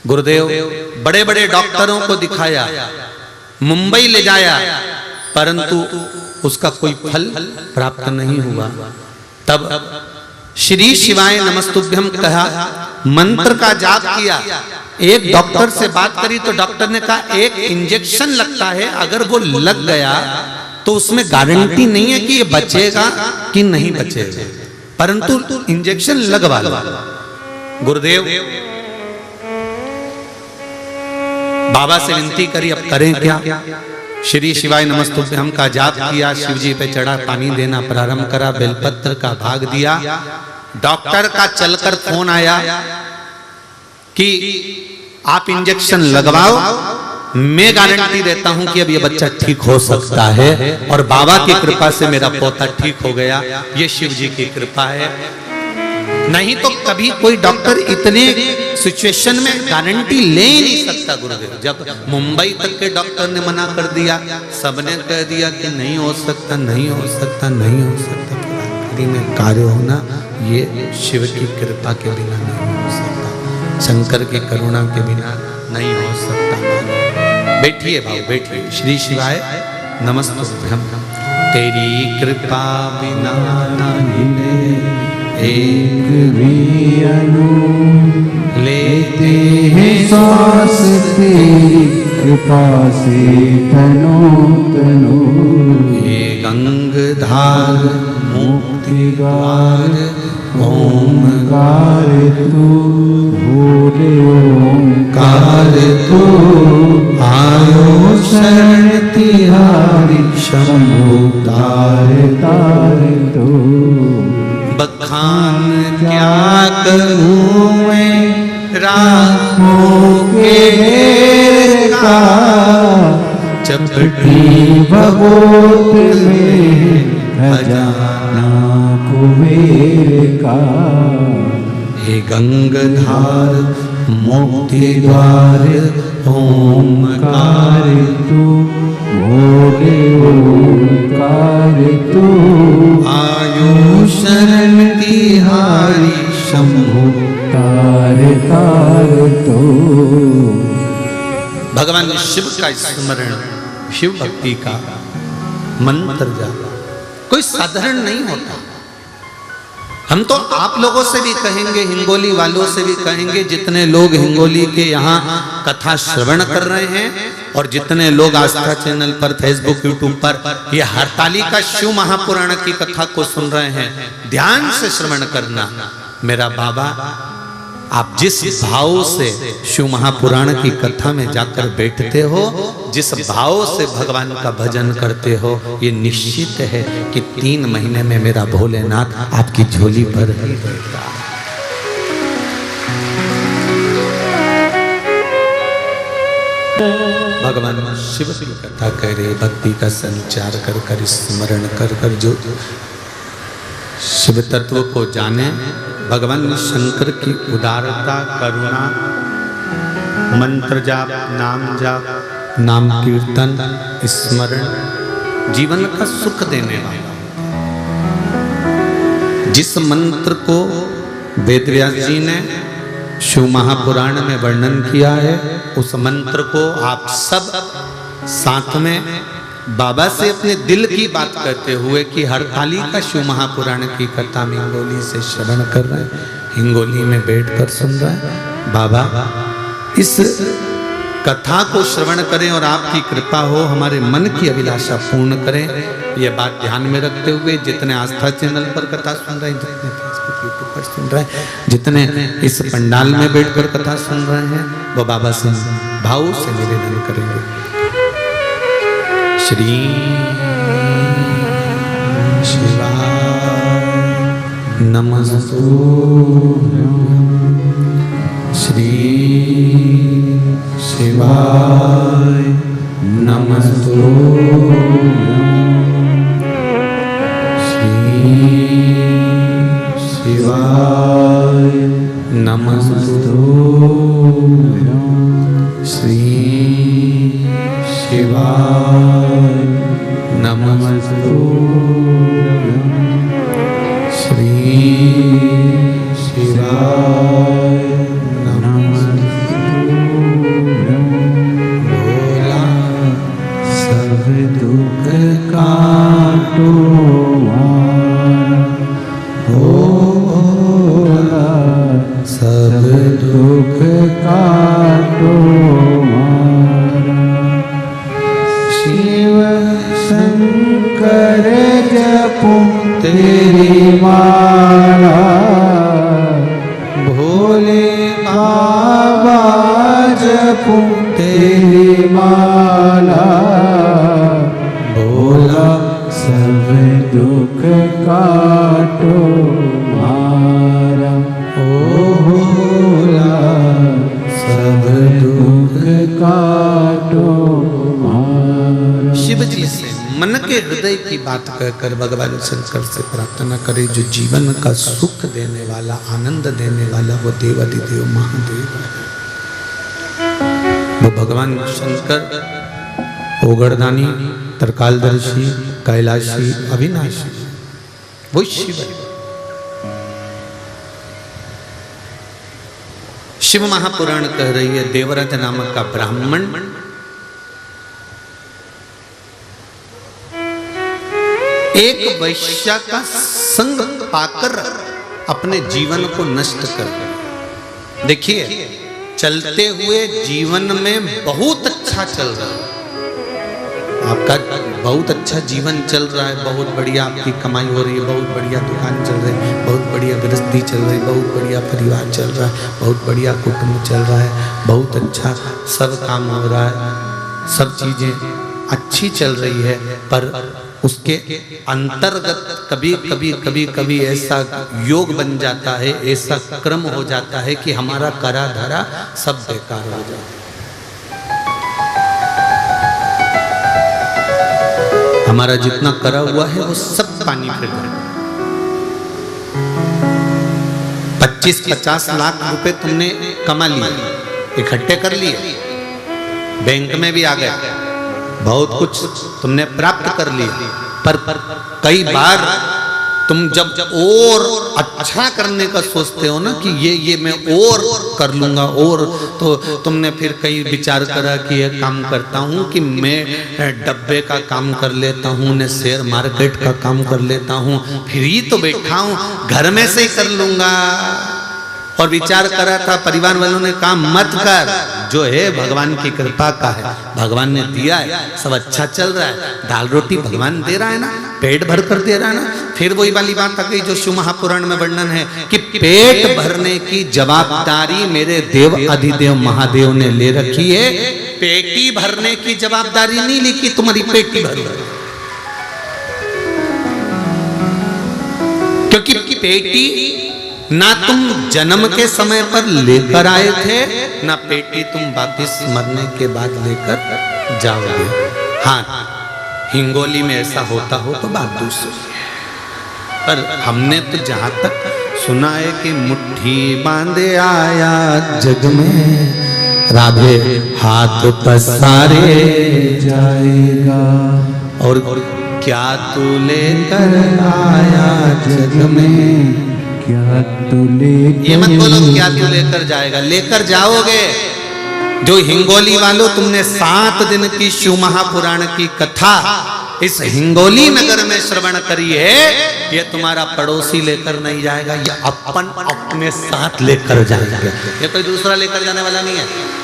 गुरुदेव बड़े बड़े डॉक्टरों को दिखाया, मुंबई ले जाया, परंतु उसका कोई फल प्राप्त नहीं हुआ। तब श्री शिवाय नमस्तुभ्यम कहा, मंत्र का जाप किया। एक डॉक्टर से बात करी तो डॉक्टर ने कहा एक इंजेक्शन लगता है, अगर वो लग गया तो उसमें गारंटी नहीं है कि ये बचेगा कि नहीं बचेगा, परंतु इंजेक्शन लगवा लो। गुरुदेव बाबा से विनती करी, अब करें क्या? श्री शिवाय नमस्तुभ्यम का जाप किया, शिव जी पे चढ़ा, पानी देना प्रारंभ करा, बेलपत्र का भाग दिया। डॉक्टर का चलकर फोन आया कि आप इंजेक्शन लगवाओ, मैं गारंटी देता हूं कि अब ये बच्चा ठीक हो सकता है। और बाबा की कृपा से मेरा पोता ठीक हो गया। ये शिव जी की कृपा है। नहीं तो कभी कोई डॉक्टर इतने सिचुएशन में गारंटी ले ही नहीं सकता। गुरुदेव जब मुंबई तक के डॉक्टर ने मना कर दिया, सबने कह दिया कि नहीं हो सकता, नहीं हो सकता, नहीं हो सकता, में कार्य होना ये शिव की कृपा के बिना नहीं हो सकता, शंकर की करुणा के बिना नहीं हो सकता। बैठिए भाव, बैठिए। श्री शिवाय नमस्तुभ्यम। तेरी कृपा बिना नहीं एक भी अनु लेते हैं सांस, तेरी कृपा से तनो तनो। ये गंगधार मुक्ति द्वार ओंकार तू, भोले ओंकार तू, आयो शरण तिहारी शंभु तार तार तू। बखान क्या करूं मैं राहों के घेर का, चपटी भगोत में खजाना कुबेर का। हे गंगाधार मुक्ति द्वार ओंकार तू भोले ओंकार तू आयु शरण तिहारी शंभु तार तार तो। भगवान शिव का स्मरण, शिव भक्ति का मंत्र जाप कोई साधारण नहीं होता। हम तो आप लोगों से भी कहेंगे, हिंगोली वालों से भी कहेंगे, जितने लोग हिंगोली के यहाँ कथा श्रवण कर रहे हैं और जितने लोग आस्था चैनल पर, फेसबुक, यूट्यूब पर ये हरतालिका शिव महापुराण की कथा को सुन रहे हैं, ध्यान से श्रवण करना। मेरा बाबा, आप जिस भाव से शिव महापुराण की कथा में जाकर बैठते हो, जिस भाव से भगवान का भजन करते हो, ये निश्चित है कि 3 महीने में मेरा भोलेनाथ आपकी झोली भर ही देगा। भगवान शिव की कथा कह रहे, भक्ति का संचार कर कर, स्मरण कर कर जो शिव तत्व को जाने, भगवान शंकर की उदारता, करुणा, मंत्र जाप, नाम कीर्तन, स्मरण जीवन का सुख देने वाला। जिस मंत्र को वेदव्यास जी ने शिव महापुराण में वर्णन किया है, उस मंत्र को आप सब साथ में बाबा से अपने दिल की बात करते हुए कि हरतालिका शिव महापुराण की कथा में हिंगोली से श्रवण कर रहे हैं, हिंगोली में बैठकर सुन रहे हैं, बाबा इस कथा को श्रवण करें और आपकी कृपा हो, हमारे मन की अभिलाषा पूर्ण करें। ये बात ध्यान में रखते हुए जितने आस्था चैनल पर कथा सुन रहे हैं, जितने फेसबुक, यूट्यूब पर सुन रहे हैं, जितने इस पंडाल में बैठकर कथा सुन रहे हैं, वो बाबा से भाव से निवेदन करेंगे। श्री शिवाय नमस्तु, श्री शिवाय नमस्तु, श्री शिवाय नमस्तु, श्री शिवाय नमस्तु, श्री शिवाय नमस्तु। भोला सब दुख काटो भोला, सब दुख काटो शिव शंकर जपूं तेरी माला, भोले बाबा जपूं तेरी माला, भोला सब दुख काटो मारा, ओ भोला सब दुख काटो मारा। शिव जी से मन के हृदय की बात कहकर भगवान शंकर से प्रार्थना करें, जो जीवन का सुख देने वाला, आनंद देने वाला वो देवाधिदेव महादेव है। वो भगवान शंकर ओगरदानी, तरकालदर्शी, कैलाशी, अविनाशी, वो शिव है। शिव महापुराण कह रही है, देवव्रत नामक का ब्राह्मण एक वैश्या का संग पाकर अपने जीवन को नष्ट कर दिया। देखिए, चलते हुए जीवन में बहुत अच्छा चल रहा है, आपका बहुत अच्छा जीवन चल रहा है, बहुत बढ़िया आपकी कमाई हो रही है, बहुत बढ़िया दुकान चल रही है, बहुत बढ़िया गृहस्थी चल रही है, बहुत बढ़िया परिवार चल रहा है, बहुत बढ़िया कुटुंब चल रहा है, बहुत अच्छा सब काम हो रहा है, सब चीजें अच्छी चल रही है। पर उसके अंतर्गत कभी ऐसा योग बन जाता है, ऐसा क्रम हो जाता है कि हमारा करा धरा सब बेकार हो जाता है। हमारा जितना करा हुआ है वो सब पानी फिर जाता है। 25-50 लाख रुपए तुमने कमा लिए, इकट्ठे कर लिए, बैंक में भी आ गए, बहुत कुछ तुमने प्राप्त कर लिया, पर कई बार तुम जब और अच्छा करने का सोचते हो ना कि ये मैं और कर लूंगा, और तो तुमने फिर कई विचार करा कि ये काम करता हूँ कि मैं डब्बे का काम कर लेता हूँ, ने शेयर मार्केट का काम कर लेता हूँ, फ्री तो बैठा हूँ, घर में से ही कर लूंगा। और विचार करा था, परिवार वालों ने कहा मत कर, जो है भगवान की कृपा का है, भगवान ने दिया है, सब अच्छा चल रहा है, दाल रोटी भगवान दे रहा है ना, पेट भर कर दे रहा है ना। फिर वही वाली बात आ गई जो शिव महापुराण में वर्णन है कि पेट भरने की जवाबदारी मेरे देव अधिदेव महादेव ने ले रखी है, पेटी भरने की जवाबदारी नहीं लिखी, तुम्हारी पेटी भर, क्योंकि पेटी ना तुम जन्म के समय पर लेकर आए थे, ना पेटी तुम वापिस मरने के बाद लेकर जाओगे। हाँ, हिंगोली में ऐसा होता हो तो बात दूसरी है, पर हमने तो जहां तक सुना है कि मुट्ठी बांधे आया जग में, राधे हाथ पसारे जाएगा, और क्या तू लेकर आया जग में, क्या तू लेकर, ये मत बोलो क्या तू लेकर जाएगा, लेकर जाओगे। जो हिंगोली वालों, तुमने 7 दिन की शिव महापुराण की कथा इस हिंगोली नगर में श्रवण करी है, ये तुम्हारा पड़ोसी लेकर नहीं जाएगा, ये अपन अपने साथ लेकर जाएंगे, ये कोई दूसरा लेकर जाने वाला नहीं है।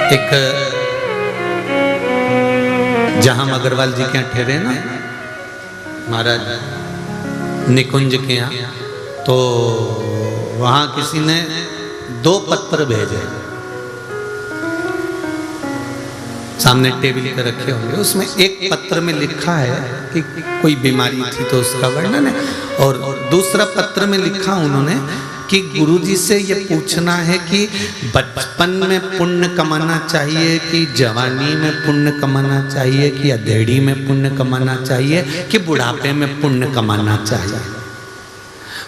एक जहां अग्रवाल जी के यहाँ ठहरे ना महाराज निकुंज के यहाँ, तो वहां किसी ने 2 पत्र भेजे, सामने टेबल पे रखे होंगे, उसमें एक पत्र में लिखा है कि कोई बीमारी थी तो उसका वर्णन है, और दूसरा पत्र में लिखा उन्होंने कि गुरुजी से ये पूछना है कि बचपन में पुण्य कमाना चाहिए कि जवानी में पुण्य कमाना चाहिए कि अधेड़ी में पुण्य कमाना चाहिए कि बुढ़ापे में पुण्य कमाना चाहिए।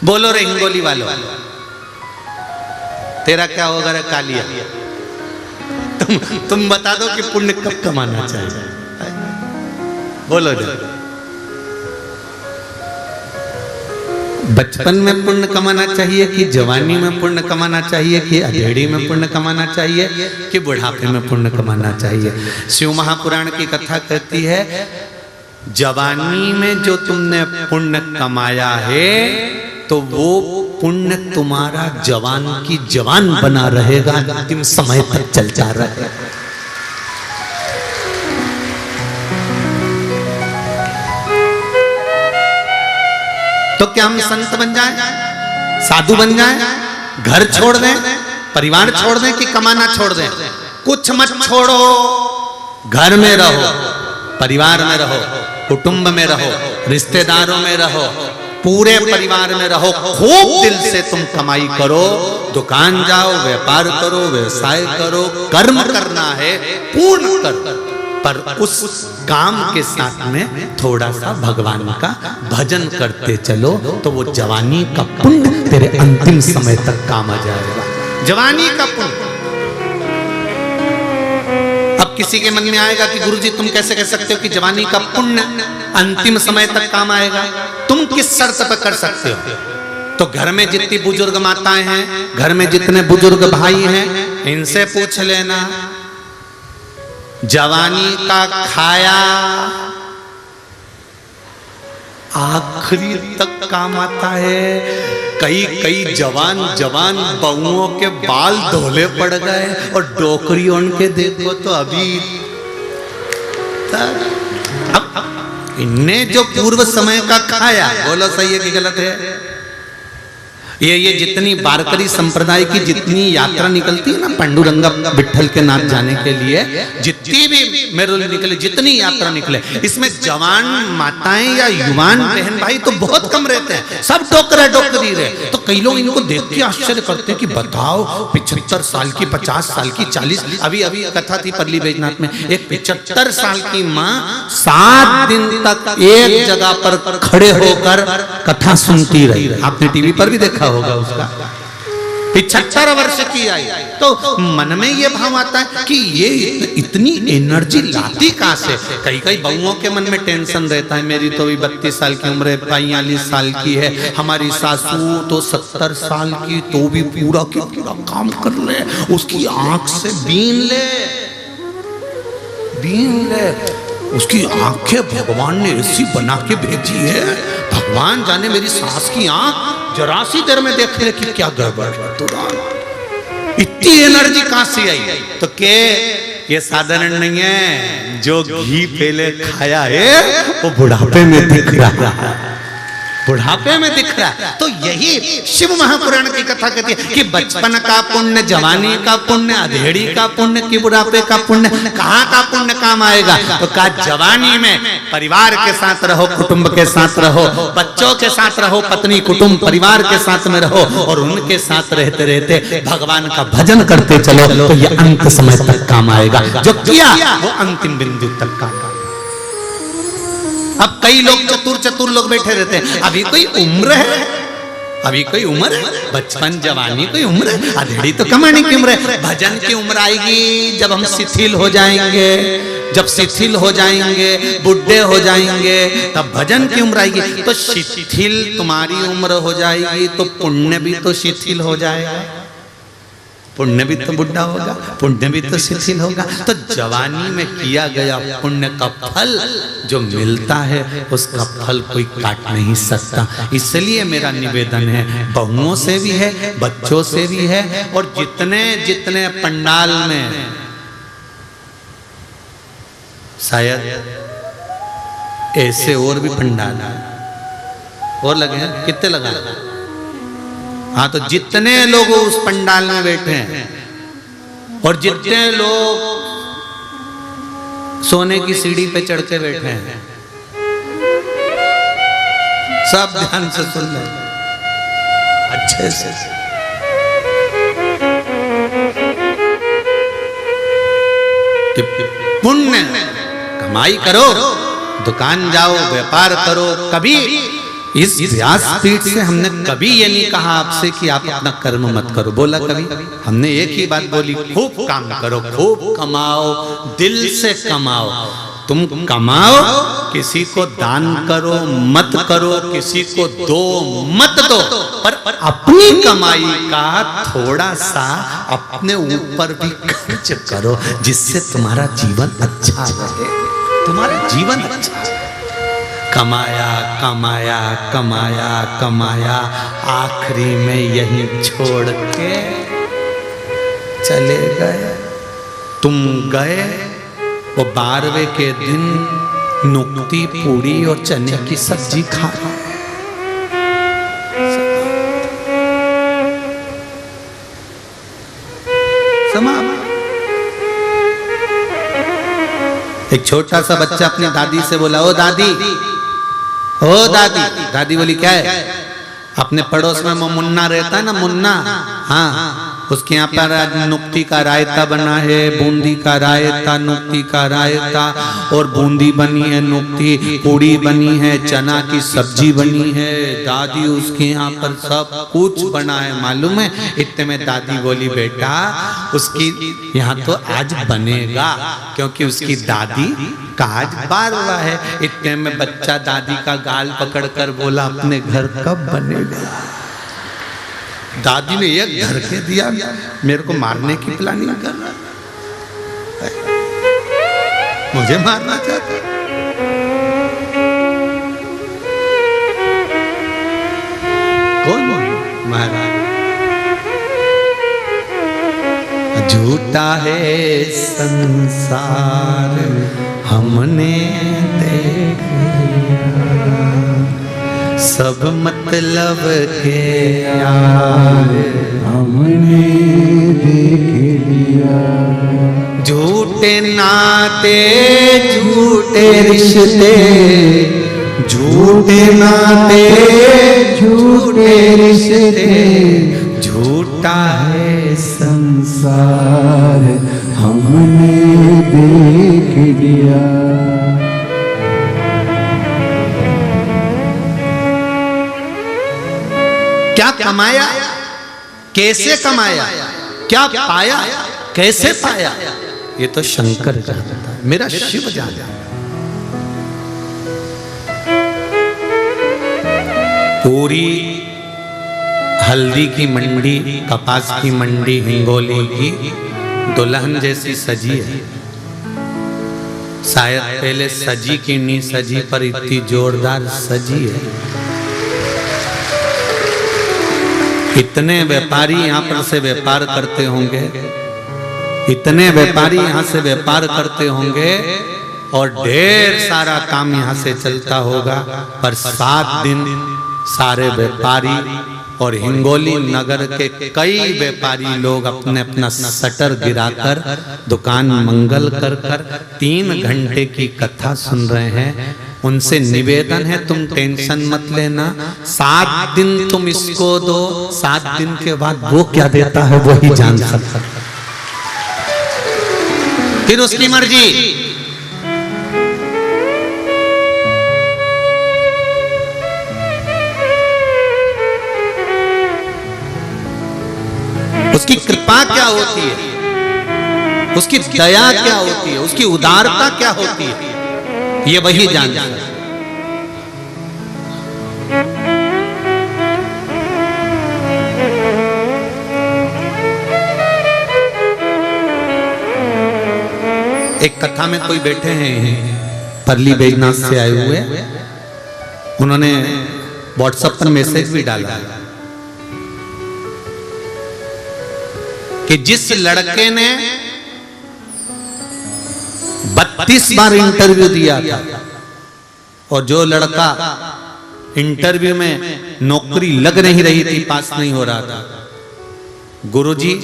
बोलो रे हिंगोली वालों, तेरा क्या होगा रे कालिया, तुम बता दो कि पुण्य कब कमाना चाहिए, बोलो रे। बचपन में पुण्य कमाना चाहिए कि जवानी में पुण्य कमाना चाहिए कि अधेड़ी में पुण्य कमाना चाहिए कि बुढ़ापे में पुण्य कमाना चाहिए। शिव महापुराण की कथा कहती है, जवानी में जो तुमने पुण्य कमाया है तो वो पुण्य तुम्हारा जवान की जवान बना रहेगा, अंतिम समय तक चलता रहेगा। तो क्या हम संत बन जाएं, साधु बन जाएं, घर छोड़ दें, परिवार छोड़ दें कि कमाना छोड़ दें? कुछ मत छोड़ो, घर में रहो, परिवार में रहो, कुटुंब में रहो, रिश्तेदारों में रहो, पूरे परिवार में रहो, खूब दिल से तुम कमाई करो, दुकान जाओ, व्यापार करो, व्यवसाय करो, कर्म करना है पूर्ण करो, पर उस काम के साथ में थोड़ा सा भगवान का भजन करते चलो, तो वो जवानी का पुण्य तेरे अंतिम समय तक काम आ जाएगा। जवानी का पुण्य। अब किसी के मन में आएगा कि गुरुजी तुम कैसे कह सकते हो कि जवानी का पुण्य अंतिम समय तक काम आएगा? तुम किस शर्त पर कर सकते हो? तो घर में जितनी बुजुर्ग माताएं हैं, घर में जितने बुजुर्ग भाई हैं, इनसे पूछ लेना, जवानी का खाया आखिरी तक काम आता है। कई जवान बहुओं के बाल धोले पड़ गए और डोकरी उनके देखो तो अभी तक। इनने जो पूर्व समय का खाया, बोलो सही है कि गलत है? ये जितनी वारकरी संप्रदाय की जितनी यात्रा निकलती है ना पांडुरंगा विठल के नाथ जाने के लिए, जितनी भी मेरे निकले, जितनी यात्रा निकले, इसमें जवान माताएं या युवान बहन भाई तो बहुत कम रहते हैं, सब डोकरे डोकरी रहे। तो कई लोग इनको देख के आश्चर्य करते हैं कि बताओ 75 साल की, 50 साल की, 40, अभी कथा थी परली बैजनाथ में, एक 75 साल की माँ 7 दिन तक एक जगह पर खड़े होकर कथा सुनती रही। आपने टीवी पर भी देखा होगा उसका। 75 वर्ष की आई। तो मन में ये भाव आता है कि ये इतनी एनर्जी लाती कहां से। कई बहुओं के मन में टेंशन रहता है, मेरी तो भी 32 साल की उम्र है, 42 साल की है, हमारी सासू तो 70 साल की, तो भी पूरा के पूरा काम कर ले, उसकी आंख से बीन ले, उसकी आंखें भगवान ने ऐसी बना के भेजी है, भगवान जाने मेरी सास की आंख जरा सी देर में देख ले कि क्या गड़बड़ है, तुरंत इतनी एनर्जी कहां से आई। तो के ये साधारण नहीं है, जो घी पहले खाया है वो बुढ़ापे में दिख रहा है, बुढ़ापे में दिख रहा है। तो यही शिव महापुराण की कथा कहती है कि बचपन का पुण्य, जवानी का पुण्य, अधेड़ी का पुण्य, कि बुढ़ापे का पुण्य, कहाँ का पुण्य काम आएगा। तो कहा जवानी में परिवार के साथ रहो, कुटुंब के साथ रहो, बच्चों के साथ रहो, पत्नी कुटुंब परिवार के साथ में रहो, और उनके साथ रहते रहते भगवान का भजन करते चलो, तो ये अंत समय तक काम आएगा। जो किया वो अंतिम बिंदु तक काम। अब कई लोग चतुर लोग बैठे रहते हैं, अभी कोई उम्र है, अभी कोई उम्र है, बचपन जवानी कोई उम्र है, अधेड़ी तो कमाने की उम्र है। भजन की उम्र आएगी जब हम शिथिल हो जाएंगे, जब शिथिल हो जाएंगे, बुढ़े हो जाएंगे, तब भजन की उम्र आएगी। तो शिथिल तुम्हारी उम्र हो जाएगी तो पुण्य भी तो शिथिल हो जाएगा, पुण्य भी तो बुढ़ा होगा, पुण्य भी तो शिथिल होगा। तो जवानी में किया गया पुण्य का फल जो मिलता है, उसका फल कोई काट नहीं सकता। इसलिए मेरा निवेदन है, बहुओं से भी है, बच्चों से भी है, और जितने जितने पंडाल में शायद ऐसे और भी पंडाल और लगे हैं, कितने लगा? हाँ, तो जितने लोग उस पंडाल में बैठे हैं और जितने लोग सोने की सीढ़ी पे चढ़ के बैठे हैं, सब ध्यान से सुन ले अच्छे से। पुण्य कमाई करो, दुकान जाओ, व्यापार करो। कभी इस व्यासपीठ से हमने कभी ये नहीं कहा आपसे कि आप अपना कर्म मत करो, बोला कभी? हमने एक ही बात बोली, खूब काम करो, खूब कमाओ, दिल से कमाओ। तुम कमाओ, किसी को दान करो मत करो, किसी को दो मत दो, पर अपनी कमाई का थोड़ा सा अपने ऊपर भी खर्च करो, जिससे तुम्हारा जीवन अच्छा रहे, तुम्हारा जीवन अच्छा रहे। कमाया कमाया कमाया कमाया, आखिरी में यहीं छोड़ के चले गए। तुम गए, वो 12वें के दिन नुक्ती, पूरी और चने की सब्जी खा रहे। एक छोटा सा बच्चा अपनी दादी से बोला, ओ दादी, ओ दादी। दादी बोली क्या है? अपने पड़ोस में वो मुन्ना रहता है ना, मुन्ना, हाँ, उसके यहाँ पर आज नुक्ती का रायता बना है, बूंदी का रायता, नुक्ती का रायता, और बूंदी बनी है, नुक्ती, पूड़ी बनी है, चना की सब्जी बनी है। दादी उसके यहाँ पर सब कुछ बना है, मालूम है? इतने में दादी बोली, बेटा उसकी यहाँ तो आज बनेगा, क्योंकि उसकी दादी का आज 12वां है। इतने में बच्चा दादी का गाल पकड़कर बोला, अपने घर कब बनेगा? दादी ने एक घर के दिया, मेरे को मारने की प्लानिंग कर रहा, मुझे मारना चाहता। कौन मारा? झूठा है संसार हमने देख लिया, सब मतलब के यार हमने देख लिया। झूठे नाते झूठे रिश्ते, झूठे नाते झूठे रिश्ते, झूठा है संसार हमने देख लिया। क्या कमाया, कैसे कमाया, क्या पाया, कैसे पाया, ये तो शंकर जानता है, मेरा शिव जानता है। पूरी हल्दी की मंडी, कपास की मंडी, हिंगोली की दुल्हन जैसी सजी है। शायद पहले सजी की नहीं सजी, पर इतनी जोरदार सजी है। इतने व्यापारी यहाँ पर से व्यापार करते होंगे, इतने व्यापारी यहाँ से व्यापार करते होंगे और ढेर सारा काम यहाँ से चलता होगा, पर 7 दिन सारे व्यापारी और हिंगोली नगर के कई व्यापारी लोग अपने अपना शटर गिराकर दुकान मंगल कर 3 घंटे की कथा सुन रहे हैं। उनसे निवेदन है, तुम टेंशन मत लेना, 7 दिन तुम इसको दो, 7 दिन के बाद वो क्या देता है वही जान सकता, फिर उसकी मर्जी। उसकी कृपा क्या होती है, उसकी दया क्या होती है, उसकी उदारता क्या होती है, ये वही जानता है। एक कथा में कोई बैठे हैं परली बैजनाथ से आए हुए, उन्होंने व्हाट्सएप पर मैसेज भी डाला कि जिस लड़के ने 32 बार इंटरव्यू दिया था और जो लड़का इंटरव्यू में नौकरी लग नहीं रही थी, पास नहीं हो रहा था, गुरुजी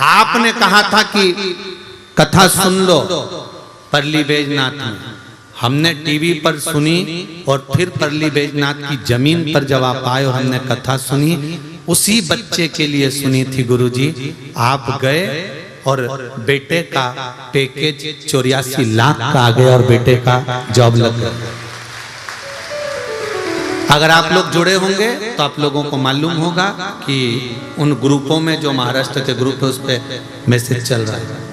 आपने कहा था कि कथा सुन लो परली बैजनाथ में। हमने टीवी पर सुनी और फिर परली बैजनाथ की जमीन पर जब आप आए और हमने कथा सुनी, उसी बच्चे के लिए सुनी थी गुरुजी। आप गए और बेटे का पैकेज 84 लाख का आ गया और बेटे का जॉब लग गया। अगर आप लोग जुड़े होंगे तो आप लोगों को मालूम होगा कि उन ग्रुपों में जो महाराष्ट्र के ग्रुप है उस पर मैसेज चल रहा है।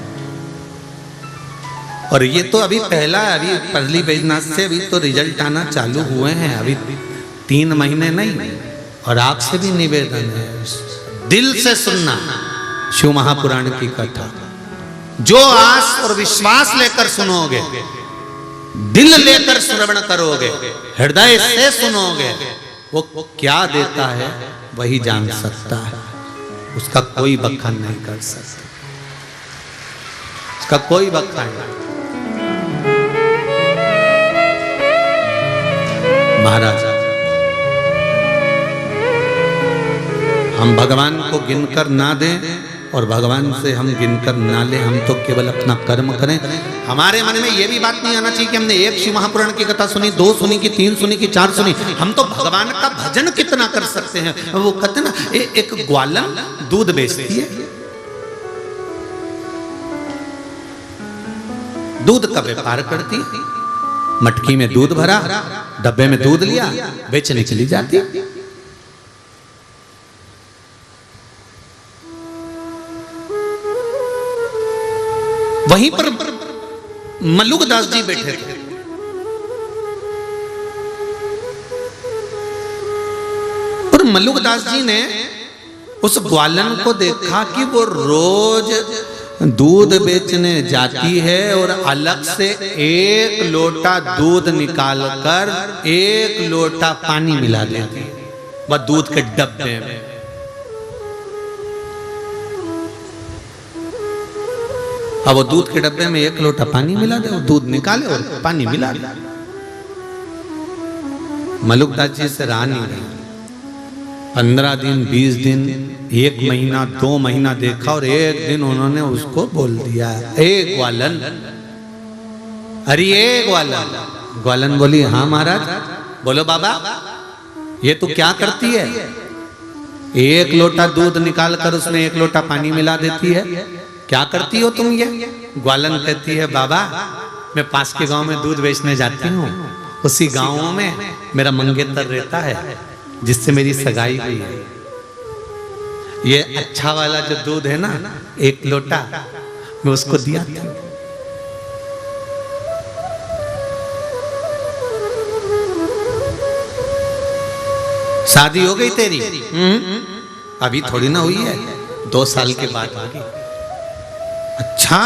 और ये तो अभी पहला है, अभी परली बैजनाथ से अभी तो रिजल्ट आना चालू हुए हैं, अभी 3 महीने नहीं। और आपसे भी निवेदन है, दिल से सुनना शिव महापुराण की कथा। जो आस और विश्वास लेकर सुनोगे, दिल लेकर श्रवण करोगे, हृदय से सुनोगे, वो क्या देता है वही जान सकता है। उसका कोई बखान नहीं कर सकता, उसका कोई बखान नहीं। महाराज, हम भगवान को गिनकर ना दें और भगवान से हम गिनकर ना लें, हम तो केवल अपना कर्म करें। हमारे मन में यह भी बात नहीं आना चाहिए कि हमने 1 शिव महापुराण की कथा सुनी, 2 सुनी कि 3 सुनी कि 4 सुनी। हम तो भगवान का भजन कितना कर सकते हैं। वो कहते ना, एक ग्वालन दूध बेचती है, दूध का व्यापार करती है, मटकी में दूध भरा, डब्बे में दूध लिया, बेचने चली जाती। वहीं पर मल्लुकदास जी बैठे थे। और मल्लुकदास जी ने उस ग्वालन को देखा कि वो रोज दूध बेचने जाती है और अलग से 1 लोटा दूध निकालकर 1 लोटा पानी मिला देती है वह दूध के डब्बे में। अब वो दूध के डब्बे में 1 लोटा पानी मिला दे, वो दूध निकाले और पानी मिला दे। मलुकदास जी से रहा नहीं गई। 15 दिन, 20 दिन, 1 महीना, 2 महीना देखा और एक दिन उन्होंने उसको बोल दिया, ए ग्वालन, अरे ए ग्वालन। ग्वालन बोली, हाँ महाराज। बोलो बाबा, ये तू क्या करती है? 1 लोटा दूध निकाल कर उसमें 1 लोटा पानी मिला देती है, क्या करती हो तुम ये? ग्वालन कहती है, बाबा मैं पास के गांव में दूध बेचने जाती हूँ, उसी गांव में मेरा मंगेतर रहता है जिससे मेरी सगाई हुई है। ये अच्छा वाला जो दूध है ना, 1 लोटा मैं उसको दिया था। शादी हो गई तेरी? अभी थोड़ी ना हुई है, 2 साल के बाद होगी। अच्छा,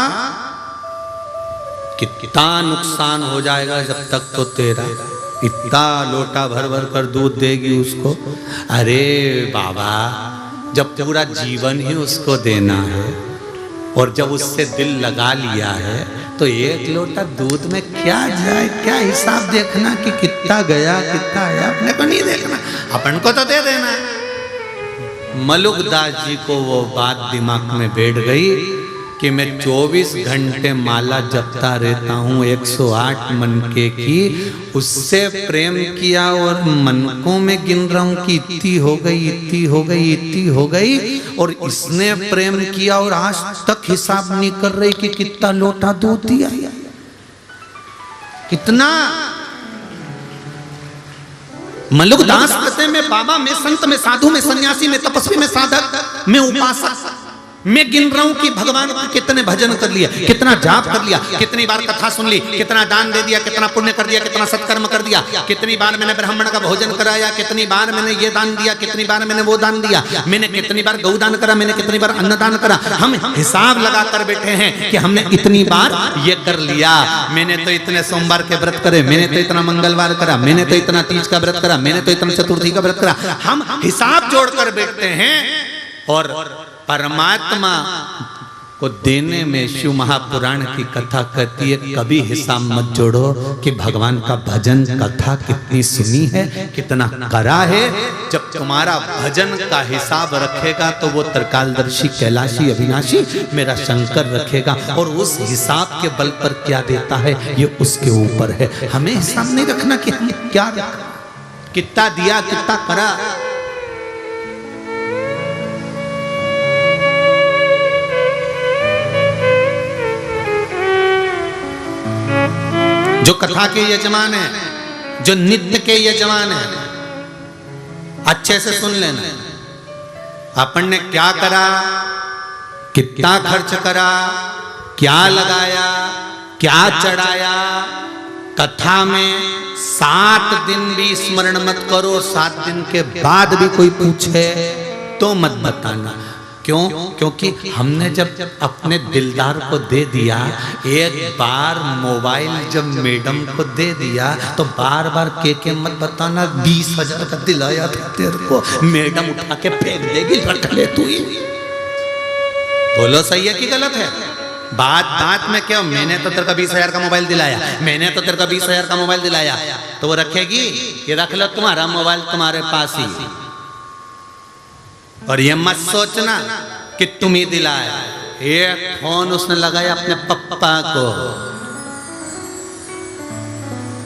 कितना नुकसान हो जाएगा जब तक तो तेरा। इतना लोटा भर भर कर दूध देगी उसको। अरे बाबा, जब पूरा जीवन ही उसको देना है और जब उससे दिल लगा लिया है तो 1 लोटा दूध में क्या जाए, क्या हिसाब देखना कि कितना गया कितना आया, अपने को नहीं देखना, अपन को तो दे देना। मलुकदास जी को वो बात दिमाग में बैठ गई कि मैं 24 घंटे माला जपता रहता हूँ 108 मनके की, उससे प्रेम किया और मनकों में गिन रहा हूँ कि इतनी हो गई, इतनी हो गई, इतनी हो गई, और इसने प्रेम किया और आज तक हिसाब नहीं कर रही कि कितना लोटा दूध दिया, कितना। मलुकदास कहते में बाबा, मैं संत, में साधु, में सन्यासी, में तपस्वी, में साधक, में उपासक, मैं गिन रहा हूं कि भगवान को कितने भजन कर लिया, कितना जाप कर लिया, कितनी बार कथा सुन ली, कितना दान दे दिया, कितना पुण्य कर दिया, कितना सत्कर्म कर दिया, कितनी बार मैंने ब्राह्मण का भोजन कराया, कितनी बार मैंने ये दान दिया, कितनी बार मैंने वो दान दिया, मैंने कितनी बार गौदान करा, मैंने कितनी बार अन्नदान करा। हम हिसाब लगा कर बैठे हैं कि हमने इतनी बार ये कर लिया, मैंने तो इतने सोमवार के व्रत करे, मैंने तो इतना मंगलवार करा, मैंने तो इतना तीज का व्रत करा, मैंने तो इतना चतुर्थी का व्रत करा। हम हिसाब जोड़कर बैठते हैं और परमात्मा को देने में शिव महापुराण की कथा कहती है, कभी हिसाब मत जोड़ो कि भगवान का भजन कथा कितनी सुनी है, कितना करा है। जब तुम्हारा भजन का हिसाब रखेगा तो वो त्रिकालदर्शी, कैलाशी, अविनाशी मेरा शंकर रखेगा, और उस हिसाब के बल पर क्या देता है ये उसके ऊपर है। हमें हिसाब नहीं रखना कि हम क्या रखा, कितना दिया, कितना करा। जो कथा के यजमान है, जो नित्य के यजमान है, अच्छे से सुन लेना। अपन ने क्या करा, कितना खर्च करा, क्या लगाया, क्या चढ़ाया। कथा में 7 दिन भी स्मरण मत करो, 7 दिन के बाद भी कोई पूछे तो मत बताना। क्यों? क्योंकि हमने जब अपने दिलदार को दे दिया, एक बार मोबाइल जब मैडम को दे दिया तो बार बार के मत बताना 20,000 का दिलाया था तेरे को, मैडम उठा के फेंक देगी, रख ले तू ही। बोलो सही है कि गलत है? बात बात में क्यों, मैंने तो तेरे को 20,000 का मोबाइल दिलाया, मैंने तो तेरे को 20,000 का मोबाइल दिलाया, तो वो रखेगी कि रख लो, तुम्हारा मोबाइल तुम्हारे पास ही। और ये मत सोचना कि तुम ही दिलाया, ये फोन उसने लगाया अपने पप्पा को,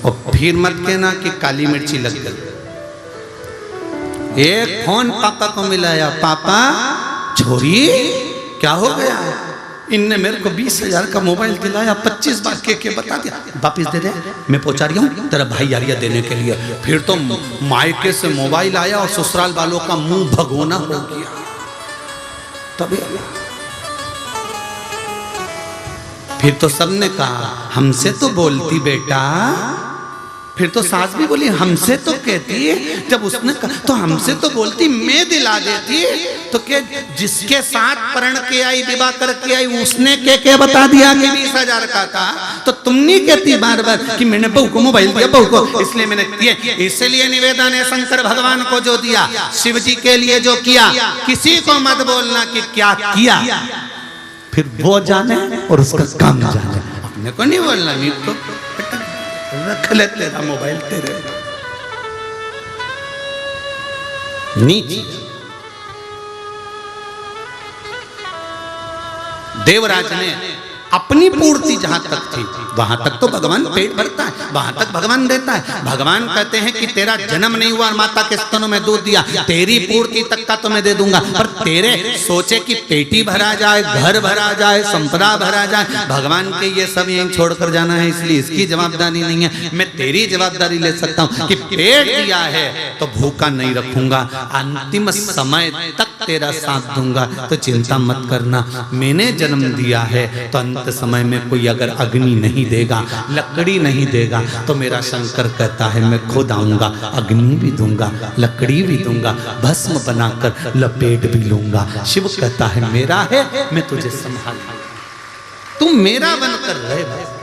और फिर मत कहना कि काली मिर्ची लग गई। एक फोन पापा को मिलाया, पापा छोरी क्या हो गया, इनने मेरे को 20,000 का मोबाइल दिलाया, 25 बार के बता दिया, वापिस दे दे, मैं पहुंचा रही हूँ तेरा भाई आ रहा देने के लिए। फिर तो मायके से मोबाइल आया और ससुराल वालों का मुंह भगोना हो गया। तभी फिर तो सबने कहा हमसे तो बोलती बेटा, फिर तो सास भी बोली हमसे तो कहती है, जब उसने कहा तो हमसे तो बोलती, मैं दिला देती, तो क्या जिसके साथ प्रण के आई, विवाह करके आई, उसने क्या बता दिया कि 20,000 का था, तो तुम नहीं कहती बार बार कि मैंने बहू को मोबाइल दिया, बहू को इसलिए मैंने दिया। इसलिए निवेदन है शंकर भगवान को जो दिया, शिव जी के लिए जो किया, किसी को मत बोलना कि क्या किया, फिर वो जाने और उसका काम जाने, अपने को नहीं बोलना। नहीं तो रख ले तेरा मोबाइल तेरे। नीच। देवराज ने अपनी पूर्ति जहां तक थी वहां तक तो भगवान पेट भरता है, वहां तक भगवान देता है। भगवान कहते हैं कि तेरा जन्म नहीं हुआ, माता के स्तनों में दूध दिया, तेरी पूर्ति तक का तो मैं दे दूंगा, पर तेरे सोचे कि पेटी भरा जाए, घर भरा जाए, संपदा भरा जाए, भगवान के ये सब यहीं छोड़कर जाना है, इसलिए इसकी जवाबदारी नहीं है। मैं तेरी जवाबदारी ले सकता हूं कि पेट दिया है तो भूखा नहीं रखूंगा, अंतिम समय तक तेरा साथ दूंगा, तो चिंता मत करना। मैंने जन्म दिया है तो अंत समय में कोई अगर अग्नि नहीं देगा, लकड़ी नहीं देगा, तो मेरा शंकर कहता है मैं खुद आऊंगा, अग्नि भी दूंगा, लकड़ी भी दूंगा, भस्म बनाकर लपेट भी लूंगा। शिव कहता है मेरा है, मैं तुझे संभालूंगा, तुम मेरा बनकर रहे बस।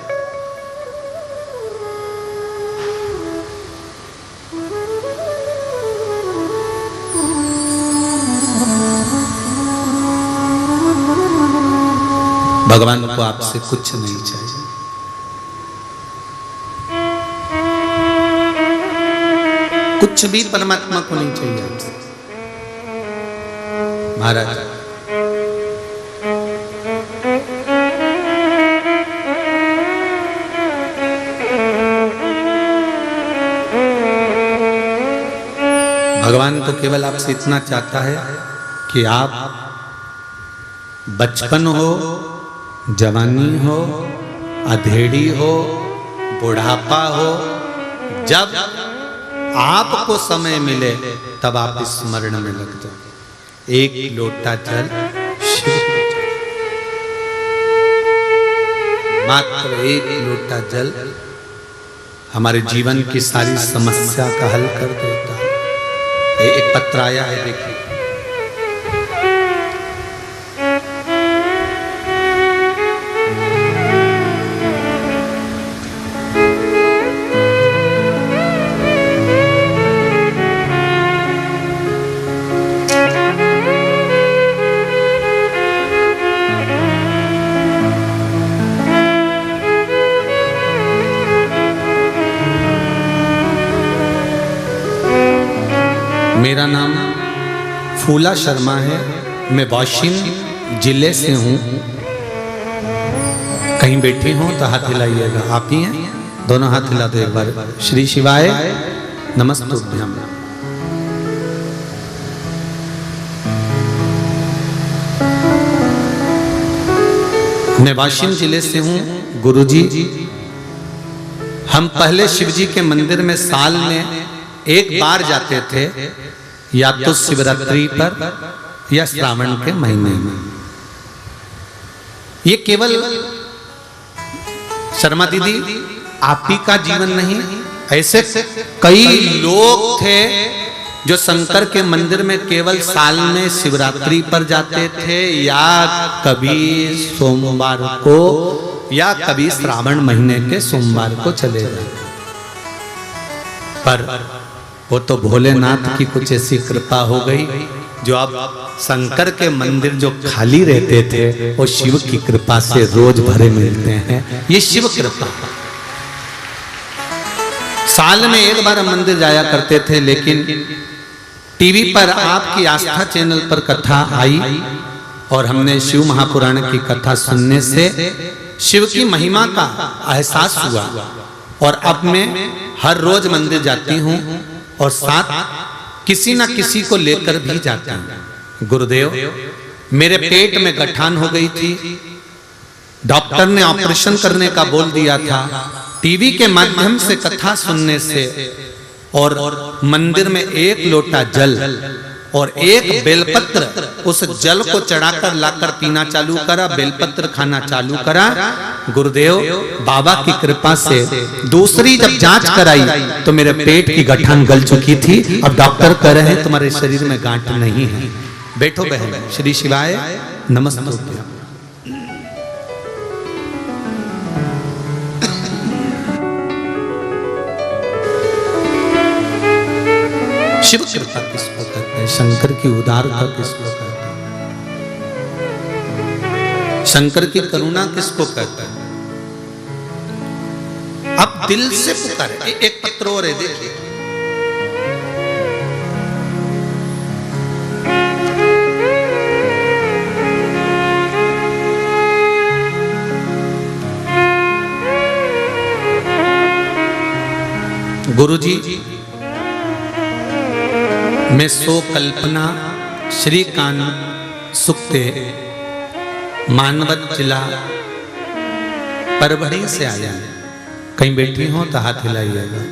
भगवान को आपसे कुछ नहीं चाहिए। कुछ भी परमात्मा को नहीं चाहिए आपसे। महाराज भगवान तो केवल आपसे इतना चाहता है कि आप बचपन हो, जवानी हो, अधेड़ी हो, बुढ़ापा हो, जब आपको समय मिले तब आप स्मरण में लग जाओ। एक लोटा जल शिव को मात्र एक लोटा जल हमारे जीवन की सारी समस्या का हल कर देता है। एक पत्र आया है, देखिए। मेरा नाम फूला शर्मा है, मैं वाशिम जिले से हूँ। कहीं बैठे हो तो हाथ हिलाइएगा। आप ही हैं? दोनों हाथ हिला दो एक बार। श्री शिवाय नमस्तुभ्यम। मैं वाशिम जिले से हूँ। गुरुजी, हम पहले शिव जी के मंदिर में साल में एक बार जाते थे, या तो शिवरात्रि पर या श्रावण के महीने में। ये केवल शर्मा दीदी आप ही का जीवन नहीं, ऐसे कई लोग थे जो शंकर के मंदिर में केवल साल में शिवरात्रि पर जाते थे, या कभी सोमवार को, या कभी श्रावण महीने के सोमवार को चले जाते। पर वो तो भोलेनाथ की कुछ ऐसी कृपा हो गई, जो अब शंकर के मंदिर जो खाली रहते थे वो शिव की कृपा से रोज भरे मिलते हैं। ये शिव कृपा। साल में एक बार हम मंदिर जाया करते थे, लेकिन टीवी पर आपकी आस्था चैनल पर कथा आई और हमने शिव महापुराण की कथा सुनने से शिव की महिमा का एहसास हुआ, और अब मैं हर रोज मंदिर जाती हूँ और साथ किसी ना किसी को लेकर भी जाता हूं। गुरुदेव, मेरे पेट में गठान हो गई थी, डॉक्टर ने ऑपरेशन करने का बोल दिया था। टीवी के माध्यम से कथा सुनने से और मंदिर में एक लोटा जल और एक बेलपत्र, उस जल को चढ़ाकर लाकर पीना चालू करा, बेलपत्र खाना चालू करा। गुरुदेव, बाबा की कृपा से दूसरी जब जांच कराई तो मेरे पेट की गठान गल चुकी थी। अब डॉक्टर कह रहे हैं तुम्हारे शरीर में गांठ नहीं है। बैठो बहन। श्री शिवाय नमस्तुभ्यम। शिव कृपा किसको कहते हैं? शंकर की उदारता किसको कहते हैं? शंकर की करुणा किसको कहते हैं? अब दिल से पुकारे। एक पत्र और है, देखिए। गुरुजी मैं सो कल्पना श्रीकांत सुक्ते मानवत जिला परभणी से आया। कहीं बैठी हो तो हाथ हिलाइएगा।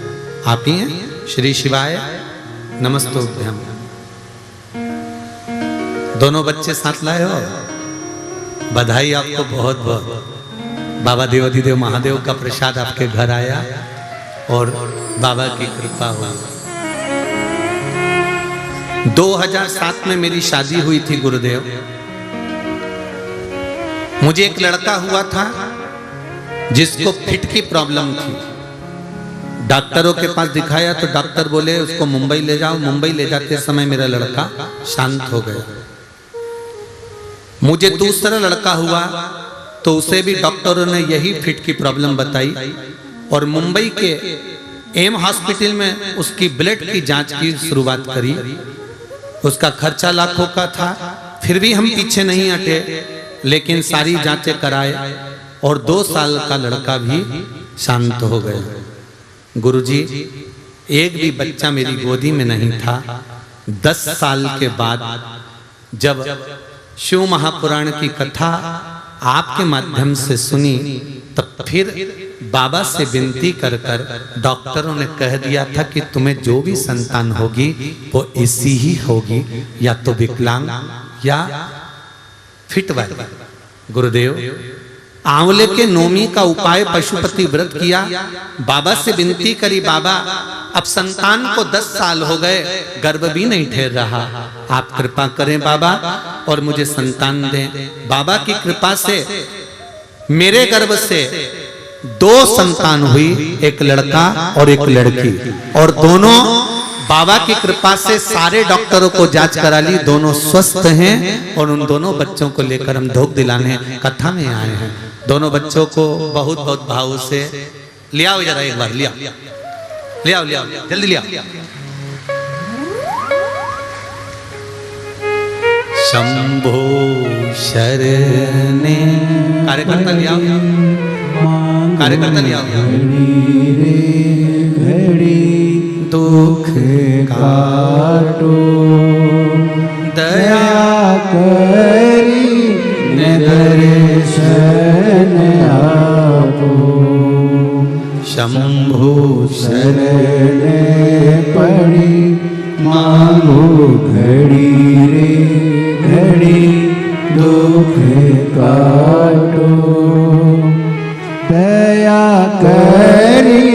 आप ही हैं? श्री शिवाय नमस्तोभ्यम। दोनों बच्चे साथ लाए हो, बधाई आपको बहुत बहुत। बाबा देवाधिदेव महादेव का प्रसाद आपके घर आया और बाबा की कृपा हुई। 2007 में मेरी शादी हुई थी गुरुदेव। मुझे एक लड़का हुआ था जिसको फिट की प्रॉब्लम थी। डॉक्टरों के पास दिखाया तो डॉक्टर बोले उसको मुंबई ले जाओ। मुंबई ले जाते समय मेरा लड़का शांत हो गया। मुझे दूसरा लड़का हुआ तो उसे भी डॉक्टरों ने यही फिट की प्रॉब्लम बताई और मुंबई के एम हॉस्पिटल में उसकी ब्लड की जांच की शुरुआत करी। उसका खर्चा लाखों का था, फिर भी हम पीछे नहीं हटे, लेकिन सारी जांचें कराए और 2 साल का लड़का भी शांत हो गया। गुरुजी एक भी बच्चा मेरी गोदी में नहीं था। 10 साल के बाद जब शिव महापुराण की कथा आपके माध्यम से सुनी तब फिर बाबा से विनती कर कर डॉक्टरों ने कह दिया था कि तुम्हें जो भी संतान होगी वो ऐसी ही होगी, या तो विकलांग या फिट वाली। गुरुदेव आंवले के नोमी का उपाय पशुपति व्रत किया, बाबा से विनती करी, बाबा अब संतान को 10 साल हो गए, गर्भ भी नहीं ठहर रहा, आप कृपा करें बाबा और मुझे संतान दें। बाबा की कृपा से मेरे गर्भ से 2 संतान हुई, एक लड़का और एक लड़की, और दोनों बाबा की कृपा से सारे डॉक्टरों को जांच करा ली, दोनों स्वस्थ हैं और उन दोनों बच्चों को लेकर हम धूप दिलाने कथा में आए हैं। दोनों बच्चों को बहुत बहुत भाव से ले आओ, जरा एक बार ले आओ, ले आओ, ले आओ, जल्दी ले आओ। शंभो शरणे कार्यकर्ता ले आओ, कार्यकर्ता ले आओ। दुख काटो दया करी दर्शन आपो। शंभो शरण पड़ी मांगो घड़ी रे घड़ी दुख काटो दया करी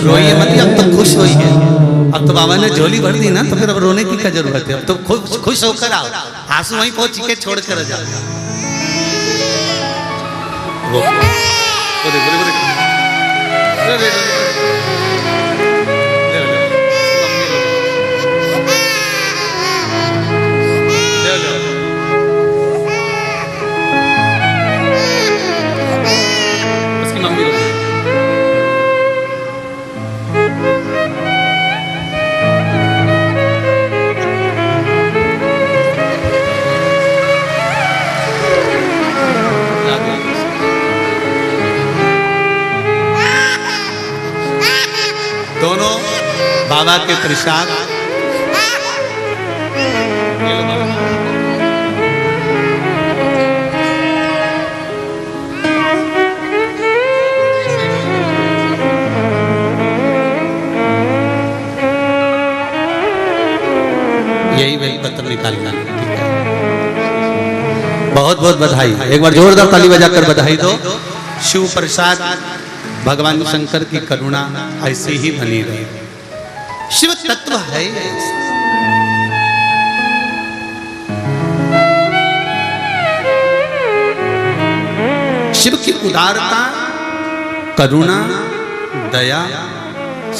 रोइए मत, अब तो खुश होइए। अब तो बाबा ने झोली भर दी ना, तो फिर अब रोने की क्या जरूरत है। अब तो खुश होकर आओ, आंसू वहीं पहुंच के छोड़ कर जाओ। उसकी मम्मी दोनों बाबा के प्रसाद। यही बेलपत्र निकालना, ठीक है। बहुत बहुत बधाई, एक बार जोरदार ताली बजाकर बधाई दो। शिव प्रसाद भगवान शंकर की करुणा ऐसे ही बनी रहे। शिव तत्व है शिव की उदारता, करुणा, दया,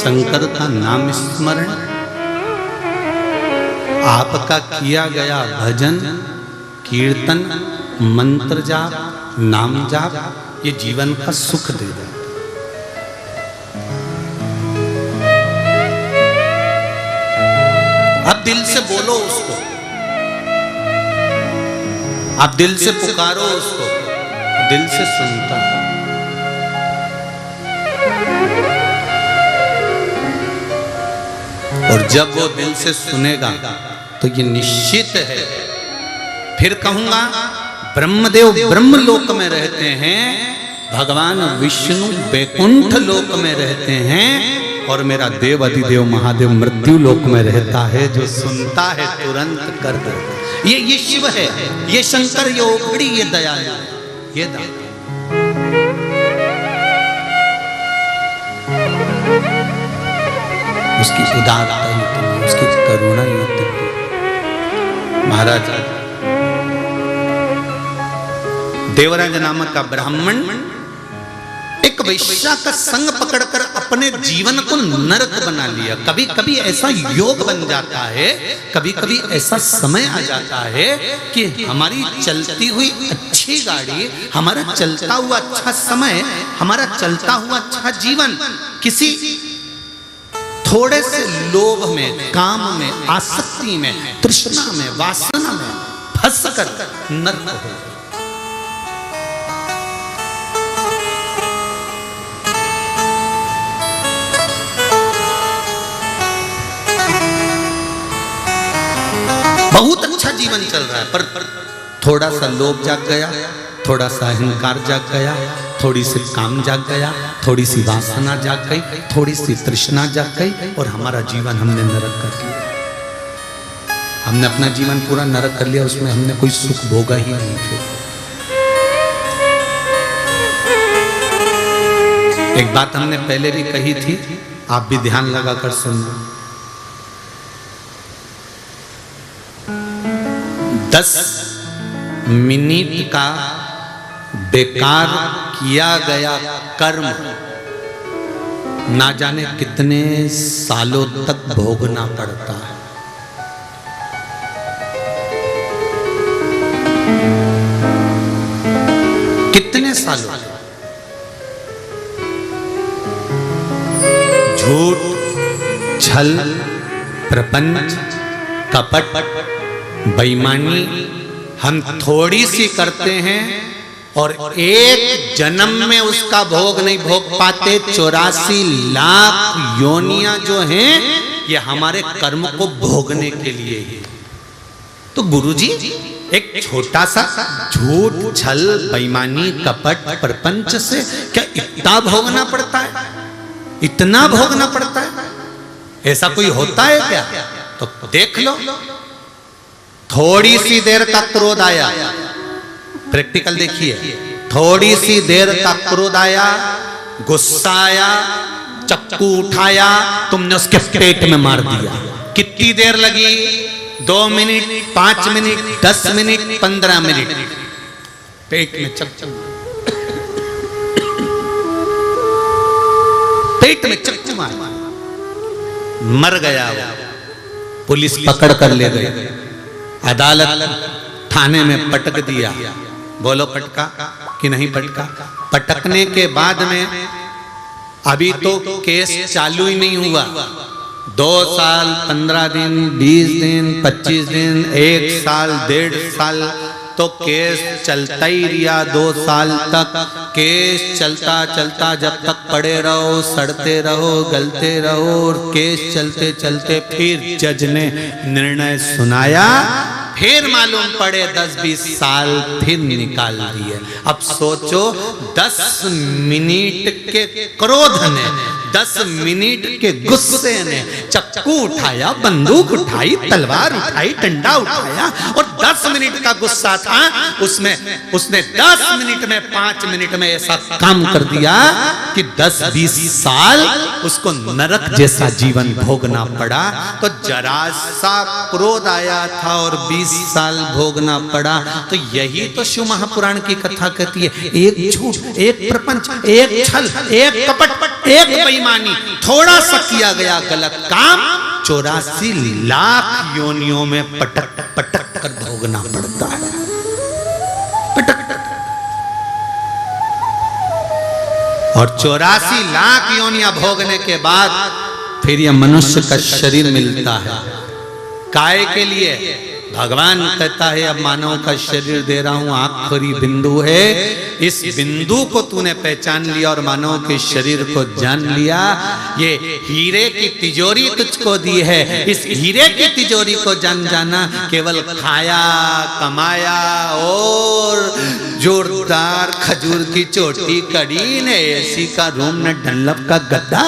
शंकर का नाम स्मरण, आपका किया गया भजन, कीर्तन, मंत्र जाप, नाम जाप, ये जीवन का सुख दे दे। अब दिल से बोलो उसको, आप दिल से पुकारो उसको, दिल से सुनता। और जब वो दिल से सुनेगा तो ये निश्चित है, फिर कहूंगा ब्रह्मदेव ब्रह्मलोक में रहते हैं, भगवान विष्णु वैकुंठ लोक में रहते हैं, और मेरा देव अधिदेव महादेव मृत्यु लोक में रहता है। जो सुनता है तुरंत कर देता। ये शिव है, ये शंकर, ये ओखड़ी, ये दयालु, ये दाता। उसकी उदारता इतनी, उसकी करुणा इतनी। महाराज देवराज नामक का ब्राह्मण एक वैश्या का संग पकड़कर अपने जीवन को नरक बना लिया। कभी कभी ऐसा योग बन जाता है, कभी कभी ऐसा समय आ जाता है कि हमारी चलती हुई अच्छी गाड़ी, हमारा चलता हुआ अच्छा समय, हमारा चलता हुआ अच्छा जीवन किसी थोड़े से लोभ में, काम में, आसक्ति में, तृष्णा में, वासना में फंसकर नरक हो गया। बहुत अच्छा जीवन चल रहा है, पर थोड़ा सा लोभ जाग गया, थोड़ा सा अहंकार जाग गया, थोड़ी सी काम जाग गया, थोड़ी सी वासना जाग गई, थोड़ी सी तृष्णा जाग गई, और हमारा जीवन हमने नरक कर लिया। हमने अपना जीवन पूरा नरक कर लिया, उसमें हमने कोई सुख भोगा ही नहीं। फिर एक बात हमने पहले भी कही थी, आप भी ध्यान लगाकर सुनना। 10 मिनट का बेकार किया गया कर्म ना जाने कितने सालों तक भोगना पड़ता है। कितने सालों? झूठ, छल, प्रपंच, कपट, बेईमानी हम थोड़ी सी करते हैं और एक जन्म में उसका भोग नहीं भोग पाते। 84 लाख योनियां जो हैं ये हमारे कर्म को भोगने के लिए ही। तो गुरुजी एक छोटा सा झूठ, छल, बेईमानी, कपट, प्रपंच से क्या इतना भोगना पड़ता है? इतना भोगना पड़ता है? ऐसा कोई होता है क्या? तो देख लो, थोड़ी सी देर का क्रोध आया, प्रैक्टिकल देखिए, थोड़ी सी देर का क्रोध आया, गुस्सा आया, चक्कू उठाया, तुमने उसके पेट में मार दिया। कितनी देर लगी? 2 मिनट, 5 मिनट, 10 मिनट, 15 मिनट, पेट में चक्कू, पेट में चक्कू मार, मर गया वो। पुलिस पकड़ कर ले गई, अदालत थाने में पटक दिया। बोलो पटका कि नहीं पटका? पटकने के बाद में अभी तो केस चालू ही नहीं हुआ। 2 साल, 15 दिन, 20 दिन, 25 दिन, 1 साल, 1.5 साल तो केस चलता ही रहा। 2 साल तक केस चलता चलता जब तक पड़े रहो, सड़ते रहो, गलते रहो, और केस चलते चलते फिर जज ने निर्णय सुनाया, फिर मालूम पड़े 10-20 साल फिर निकाल दिए। अब सोचो 10 मिनट के क्रोध ने, 10 मिनट के गुस्से ने चक्कू उठाया, बंदूक उठाई, तलवार उठाई, डंडा उठाया, और 10 मिनट का गुस्सा था उसमें, उसने 10 मिनट में, 5 मिनट में ऐसा काम कर दिया कि 10-20 साल उसको नरक जैसा जीवन भोगना पड़ा। तो जरा सा क्रोध आया था और 20 साल भोगना पड़ा। तो यही तो शिव महापुराण की कथा कहती है, एक झूठ, एक प्रपंच, एक छल, एक कपट, एक बेईमानी, थोड़ा सा किया गया गलत काम 84 लाख योनियों में पटक पटक कर भोगना पड़ता है। पटक और 84 लाख योनियां भोगने के बाद फिर यह मनुष्य का शरीर मिलता है। काय के लिए? भगवान कहता है अब मानव का शरीर दे रहा हूं, आखिरी बिंदु है, इस बिंदु को तूने पहचान लिया और मानव के शरीर को जान लिया, ये हीरे की तिजोरी तुझको दी है, इस हीरे की तिजोरी को जान जाना, केवल खाया कमाया और जोरदार खजूर की चोटी कड़ी ने एसी का रूम ने डनलप का गद्दा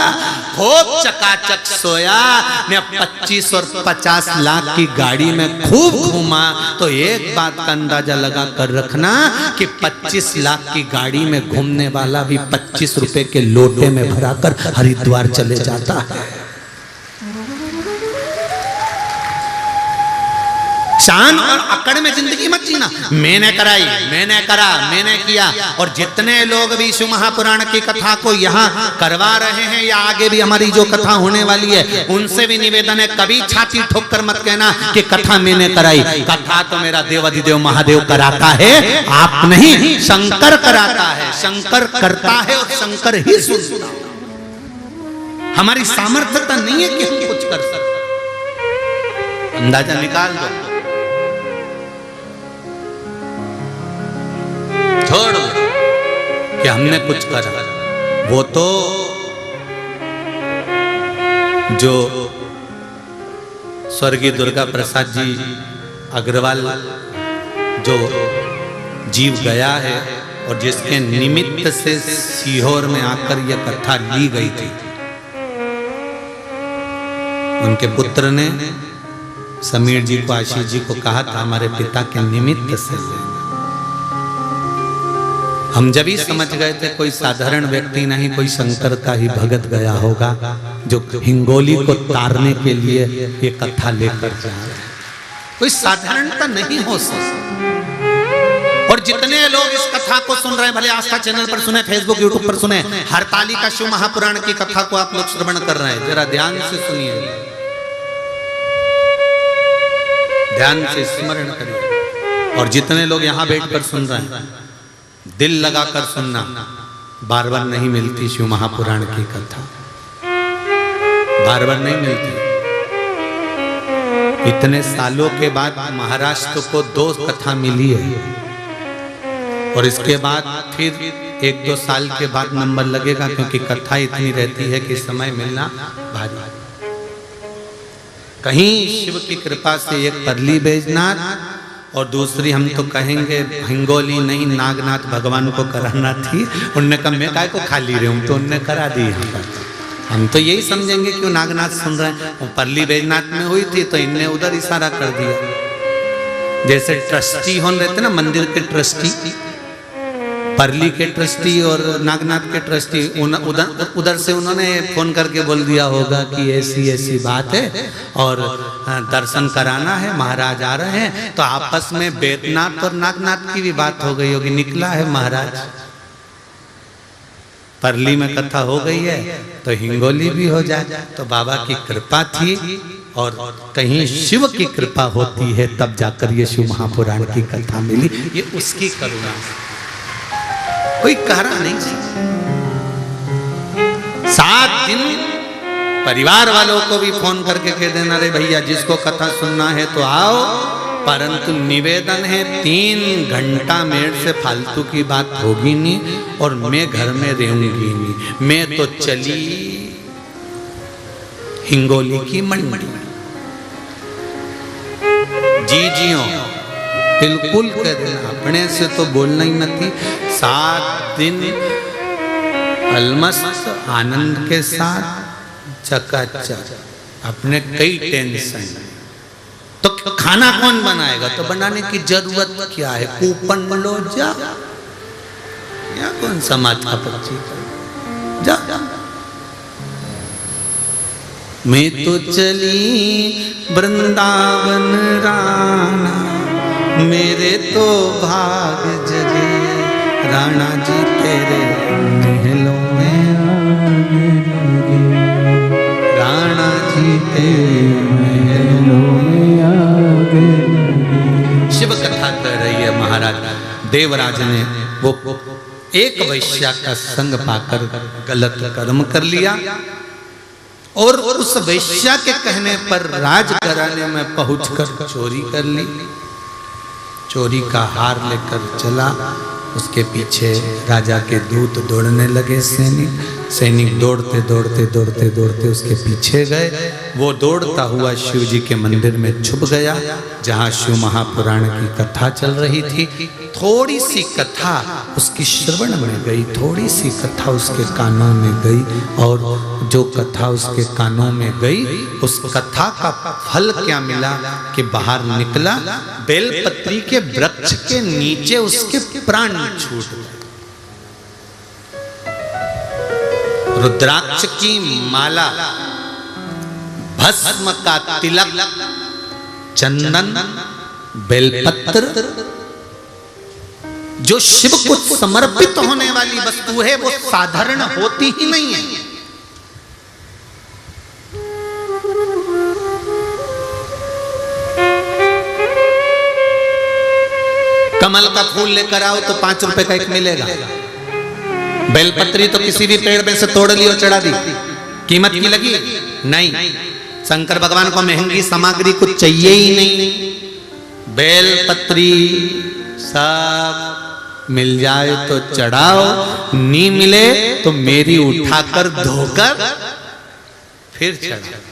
खूब चकाचक सोया ने 25 और 50 लाख की गाड़ी में खूब घूमा, तो एक बात का अंदाजा लगा कर रखना कि 25 लाख की गाड़ी में घूमने वाला भी 25 रुपए के लोटे में भराकर हरिद्वार चले जाता है। शान और अकड़ में जिंदगी मत जीना, मैंने कराई, मैंने करा, मैंने किया। और जितने लोग भी शिव महापुराण की कथा को यहाँ करवा रहे हैं या आगे भी हमारी जो कथा होने वाली है, उनसे भी निवेदन है, कभी छाती ठोक कर मत कहना कि कथा मैंने कराई। कथा तो मेरा देवाधिदेव महादेव कराता है, आप नहीं, शंकर कराता है, शंकर करता है और शंकर ही सुनता है। हमारी सामर्थ्यता नहीं है कि हम कुछ कर सकते। अंदाजा निकाल दो, छोड़ कि हमने कुछ करा। वो तो जो स्वर्गीय दुर्गा प्रसाद जी अग्रवाल जो जीव गया है और जिसके निमित्त से सीहोर में आकर यह कथा ली गई थी, उनके पुत्र ने समीर जी को, आशीष जी को कहा था हमारे पिता के निमित्त से। हम जब ही समझ गए थे कोई साधारण व्यक्ति नहीं, कोई शंकर का ही भगत गया होगा जो हिंगोली को तारने के लिए ये कथा लेकर जा रहा है। कोई साधारणता नहीं हो सकती। और जितने लोग इस कथा को सुन रहे हैं, भले आस्था चैनल पर सुने, फेसबुक यूट्यूब पर सुने, हरतालिका शिव महापुराण की कथा को आप लोग श्रवण कर रहे हैं, जरा ध्यान से सुनिए, ध्यान से स्मरण करिए। और जितने लोग यहाँ बैठकर सुन रहे हैं, दिल लगाकर सुनना, बार बार नहीं मिलती शिव महापुराण की कथा, बार बार नहीं मिलती। इतने सालों के बाद महाराष्ट्र को 2 कथा मिली है और इसके बाद फिर 1-2 साल के बाद नंबर लगेगा, क्योंकि कथा इतनी रहती है कि समय मिलना भारी। कहीं शिव की कृपा से एक परली बैजनाथ और दूसरी हम तो कहेंगे हिंगोली नहीं, नागनाथ भगवान को कराना थी। उनने कहा मैं काय को खाली रही हूँ, तो उनने करा दी। हम तो यही समझेंगे क्यों नागनाथ सुन रहे हैं। परली बैजनाथ में हुई थी तो इनने उधर इशारा कर दिया। जैसे ट्रस्टी होने रहते ना, मंदिर के ट्रस्टी, परली के ट्रस्टी और नागनाथ के ट्रस्टी, उधर से उन्होंने फोन करके बोल दिया होगा कि ऐसी ऐसी बात है और दर्शन कराना है, महाराज आ रहे हैं। तो आपस में बैद्यनाथ और नागनाथ की भी बात हो गई होगी, निकला है महाराज, परली में कथा हो गई है तो हिंगोली भी हो जाए। तो बाबा की कृपा थी और कहीं शिव की कृपा होती है तब जाकर ये शिव महापुराण की कथा मिली। ये उसकी करुणा, कोई कह रहा नहीं। 7 दिन परिवार वालों को भी फोन करके कह देना, रे भैया जिसको कथा सुनना है तो आओ, परंतु निवेदन है 3 घंटा मेरे से फालतू की बात होगी नहीं और मैं घर में रहूंगी नहीं। मैं तो चली हिंगोली की मंडी। जी बिल्कुल कह देना, अपने से तो बोलना ही नहीं। 7 दिन अलमस्त आनंद के साथ चकाचक, अपने कई टेंशन। तो खाना कौन बनाएगा? तो बनाने की जरूरत क्या है, कूपन लो जा, या कौन समाज का पक्षी जा। मैं तो चली वृंदावन राणा, मेरे तो भाग जगे राणा जी तेरे महलों में आने लगे, राणा जी तेरे महलों में आने लगे। शिव कथा कर रही है महाराज। देवराज ने वो एक वैश्या का संग पाकर गलत कर्म कर लिया और उस वेश्या के कहने पर राजघराने में पहुंचकर चोरी कर ली। चोरी का हार लेकर चला, उसके पीछे राजा के दूत दौड़ने लगे। सैनिक दौड़ते दौड़ते दौड़ते दौड़ते उसके पीछे गए। वो दौड़ता हुआ शिव जी के मंदिर में छुप गया, जहाँ शिव महापुराण की कथा चल रही थी। थोड़ी सी कथा उसकी श्रवण में गई, थोड़ी सी कथा उसके कानों में गई, और जो कथा उसके कानों में गई, उस कथा का फल क्या मिला कि बाहर निकला, बेलपत्री के वृक्ष के नीचे उसके प्राण छूट गए। रुद्राक्ष की माला, भस्म का तिलक, चंदन, बेलपत्र, जो शिव को समर्पित होने वाली वस्तु है, वो साधारण होती ही नहीं है। कमल का फूल लेकर आओ तो 5 रुपए का एक मिलेगा। बेलपत्री तो किसी भी पेड़ में से तोड़ ली और चढ़ा दी, कीमत की लगी नहीं। शंकर भगवान को महंगी सामग्री कुछ चाहिए ही नहीं। बेलपत्री सब मिल जाए तो चढ़ाओ, नहीं मिले तो मेरी उठाकर धोकर फिर चढ़ाओ।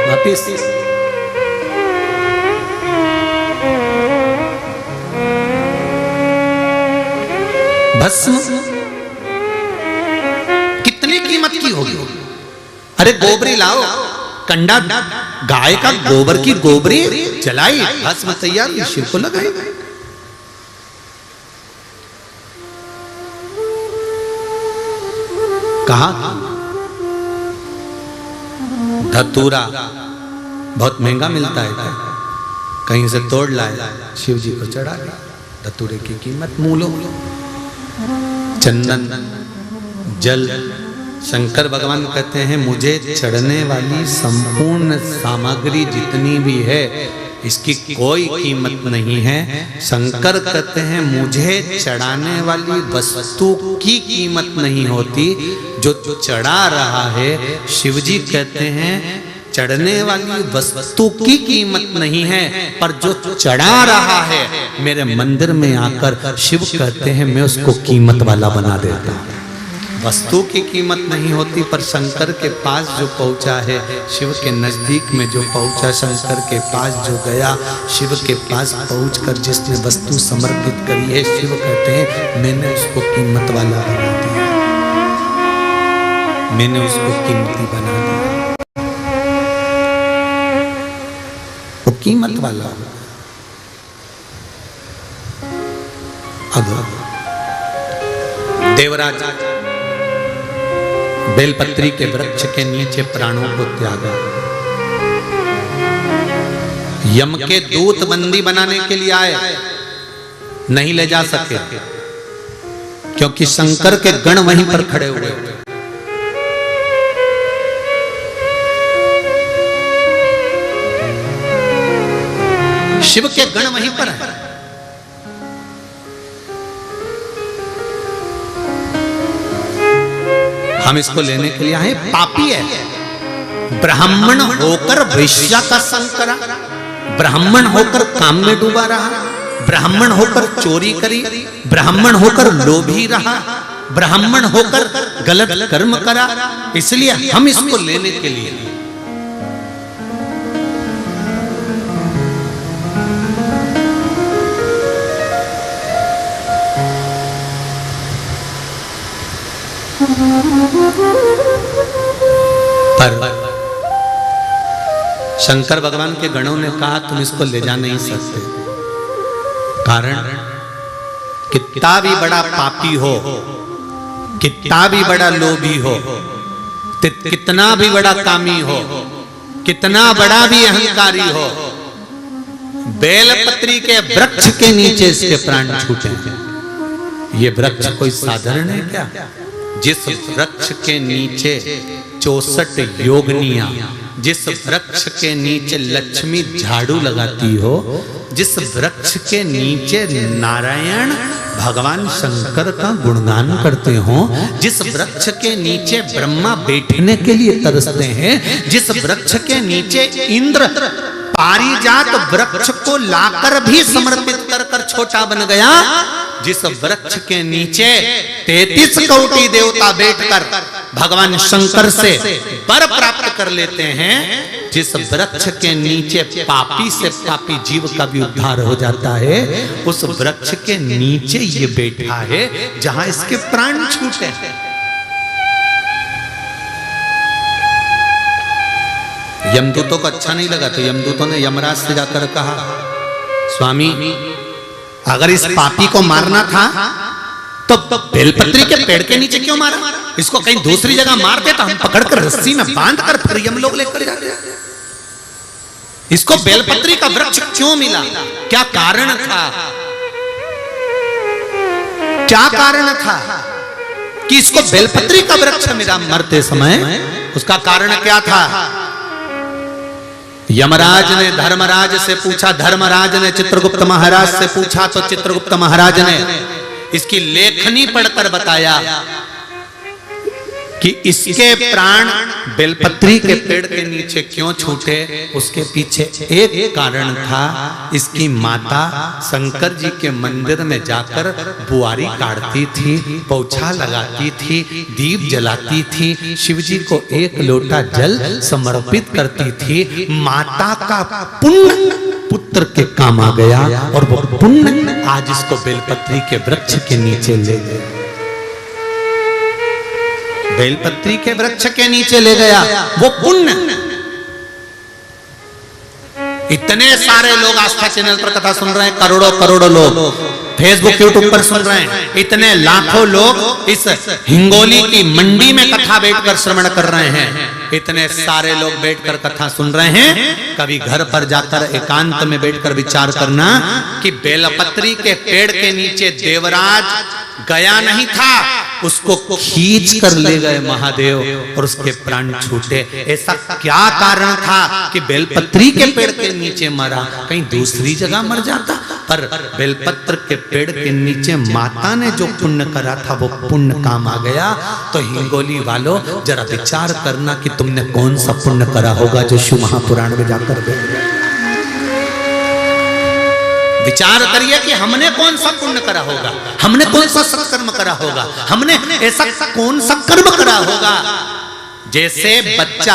वापिस भस्म कितनी कीमत की होगी? अरे गोबरी लाओ, कंडा गाय का गोबर की गोबरी जलाई, भस्म तैयार, शिव को लगाई। कहा धतूरा बहुत महंगा मिलता है, कहीं से तोड़ लाए, शिव जी को चढ़ा दिया। धतूरे की कीमत मूलो। चंदन, जल, शंकर भगवान कहते हैं मुझे चढ़ने वाली संपूर्ण सामग्री जितनी भी है, इसकी कोई कीमत नहीं है। शंकर कहते हैं मुझे चढ़ाने वाली वस्तु की कीमत नहीं होती, जो चढ़ा रहा है। शिवजी कहते हैं चढ़ने वाली वस्तु की कीमत नहीं है, पर जो चढ़ा रहा है मेरे मंदिर में आकर, शिव कहते हैं मैं उसको कीमत वाला बना देता हूं। वस्तु की कीमत नहीं होती, पर शंकर के पास जो पहुंचा है, शिव के नजदीक में जो पहुंचा, शंकर के पास जो गया, शिव के पास पहुंचकर जिसने वस्तु समर्पित करी है, शिव कहते हैं मैंने उसको कीमत वाला बना दिया, मैंने उसको कीमती बना दिया। वो कीमत वाला। अब देवराज बेलपत्री के वृक्ष के नीचे प्राणों को त्यागा। यम के दूत बंदी बनाने के लिए आए, नहीं ले जा सके, क्योंकि शंकर के गण वहीं पर खड़े हुए। शिव के गण वहीं पर है। हम इसको लेने के लिए आए, पापी है। ब्राह्मण होकर वैश्या का संग करा, ब्राह्मण होकर काम में डूबा रहा, ब्राह्मण होकर चोरी करी, ब्राह्मण होकर लोभी रहा, ब्राह्मण होकर गलत कर्म करा। इसलिए हम इसको लेने के लिए। पर शंकर भगवान के गणों ने कहा तुम इसको ले जा नहीं सकते। कारण कितना भी बड़ा पापी हो, कितना भी बड़ा लोभी हो, कितना भी बड़ा कामी हो, कितना बड़ा भी अहंकारी हो, बेलपत्री के वृक्ष के नीचे इसके प्राण छूटे। ये वृक्ष कोई साधारण है क्या? जिस वृक्ष के नीचे 64 योगनियां, जिस वृक्ष के नीचे लक्ष्मी झाड़ू लगाती हो, जिस वृक्ष के नीचे नारायण भगवान शंकर का गुणगान करते हो, जिस वृक्ष के नीचे ब्रह्मा बैठने के लिए तरसते हैं, जिस वृक्ष के नीचे इंद्र पारिजात वृक्ष को लाकर भी समर्पित कर कर छोटा बन गया, जिस वृक्ष के नीचे 33 कोटि देवता बैठकर भगवान शंकर से वर प्राप्त कर लेते हैं, जिस वृक्ष के नीचे पापी से पापी जीव का भी उद्धार हो जाता है, उस वृक्ष के नीचे ये बैठा है जहां इसके प्राण छूटे हैं। यमदूतों को अच्छा नहीं लगा तो यमदूतों ने यमराज से जाकर कहा, स्वामी अगर इस पापी को मारना था तो बेलपत्री के पेड़ के नीचे क्यों मारा? इसको कहीं दूसरी जगह मार दे तो हम पकड़कर रस्सी में बांधकर फिर यमलोक लेकर जाते। इसको बेलपत्री का वृक्ष क्यों मिला? क्या कारण था? क्या कारण था कि इसको बेलपत्री का वृक्ष मिला मरते समय? उसका कारण क्या था? यमराज ने धर्मराज से पूछा, धर्मराज ने चित्रगुप्त महाराज से पूछा, तो चित्रगुप्त महाराज ने इसकी लेखनी पढ़कर बताया कि इसके प्राण बेलपत्री के पेड़ के नीचे क्यों छूटे। उसके पीछे एक कारण था, इसकी माता शंकर जी के मंदिर में जाकर बुआरी काटती थी, पौछा लगाती थी, दीप जलाती थी, शिव जी को एक लोटा जल समर्पित करती थी। माता का पुण्य पुत्र के काम आ गया और वो पुण्य आज इसको बेलपत्री के वृक्ष के नीचे ले गया, बेलपत्री के वृक्ष के नीचे ले गया वो पुण्य। इतने सारे लोग आस्था चैनल पर कथा सुन रहे हैं, करोड़ों करोड़ों लोग फेसबुक यूट्यूब पर सुन रहे हैं, इतने लाखों लोग इस हिंगोली की मंडी में कथा बैठकर श्रवण कर रहे हैं, इतने सारे लोग बैठकर कथा सुन रहे हैं। कभी घर पर जाकर एकांत में बैठकर विचार करना कि बेलपत्री के पेड़ के नीचे देवराज गया नहीं था, उसको खींच कर ले गए महादेव और उसके प्राण छूटे। ऐसा क्या कारण था कि बेलपत्री के पेड़ के नीचे मरा? कहीं दूसरी जगह मर जाता, पर बेलपत्र के पेड़ के नीचे माता ने जो पुण्य करा था वो पुण्य काम आ गया। तो हिंगोली वालों जरा विचार करना कि तुमने कौन सा पुण्य करा होगा जो शिव महापुराण में जाकर विचार करिए कि हमने कौन सा पुण्य करा होगा, हमने कौन सा सत्कर्म करा होगा, हमने ऐसा कौन सा कर्म करा होगा। जैसे बच्चा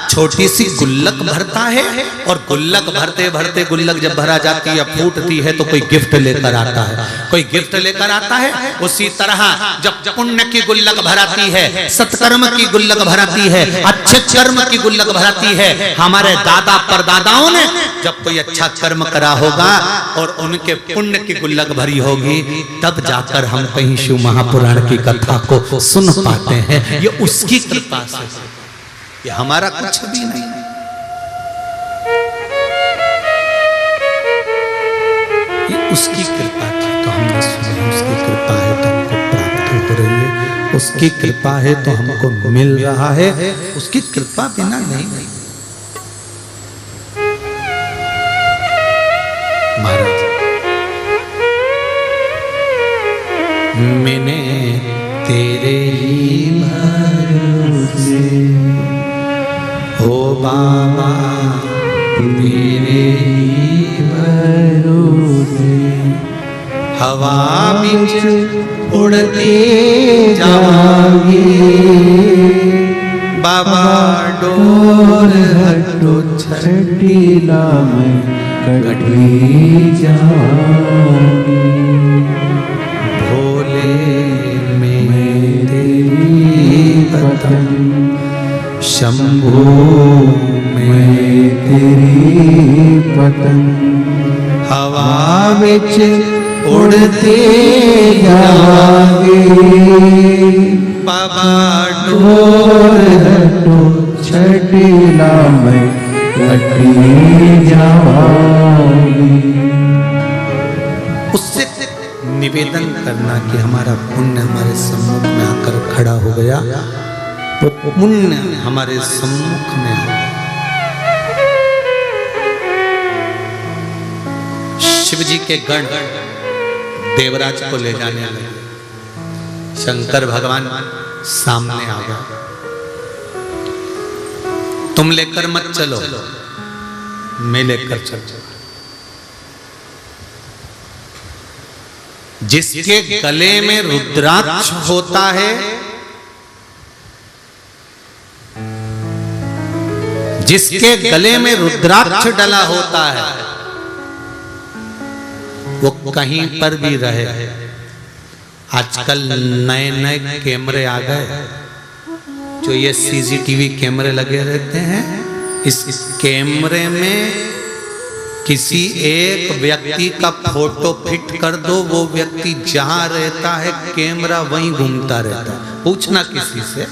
छोटी सी गुल्लक भरता है और गुल्लक भरते भरते गुल्लक जब भरा जाती है फूटती है तो कोई गिफ्ट लेकर आता है, कोई गिफ्ट लेकर आता है। उसी तरह जब पुण्य की गुल्लक भराती है, सत्कर्म की गुल्लक भराती है, अच्छे कर्म की गुल्लक भराती है। हमारे दादा परदादाओं ने जब कोई अच्छा कर्म करा होगा और उनके पुण्य की गुल्लक भरी होगी, तब जाकर हम कहीं शिव महापुराण की कथा को सुन पाते हैं। ये उसकी कृपा से, ये हमारा कुछ भी नहीं। ये उसकी कृपा थी तो हमने सुनी, उसकी कृपा है तो हमको प्राप्त हो रही है, उसकी कृपा है तो हमको मिल रहा है, उसकी कृपा बिना नहीं। महाराज मैंने तेरे ही भरोसे ओ बाबा, तेरे ही भरोसे हवा बीच उड़ते जाएंगे बाबा, डोर हटो छटीला में कटी जाऊंगी, भोले में तेरी पतन, शंभो में तेरी पतन, हवा बिच उड़ते जाओगे बाबा, डोर हटो छटीला में कटी जाओगी। उससे निवेदन करना कि हमारा पुण्य हमारे सम्मुख में आकर खड़ा हो गया, वो पुण्य हमारे सम्मुख में है। शिव जी के गण देवराज को ले जाने लगे। शंकर भगवान सामने आ गए, तुम लेकर मत चलो, मैं लेकर चलो। जिसके गले में रुद्राक्ष होता है, जिसके गले में रुद्राक्ष डला होता है, वो कहीं पर भी रहे। आजकल नए नए कैमरे आ गए, जो ये सीसीटीवी कैमरे लगे रहते हैं। इस कैमरे में किसी एक व्यक्ति का फोटो फिट कर दो, वो व्यक्ति जहां रहता है कैमरा वहीं घूमता रहता है। पूछना किसी से,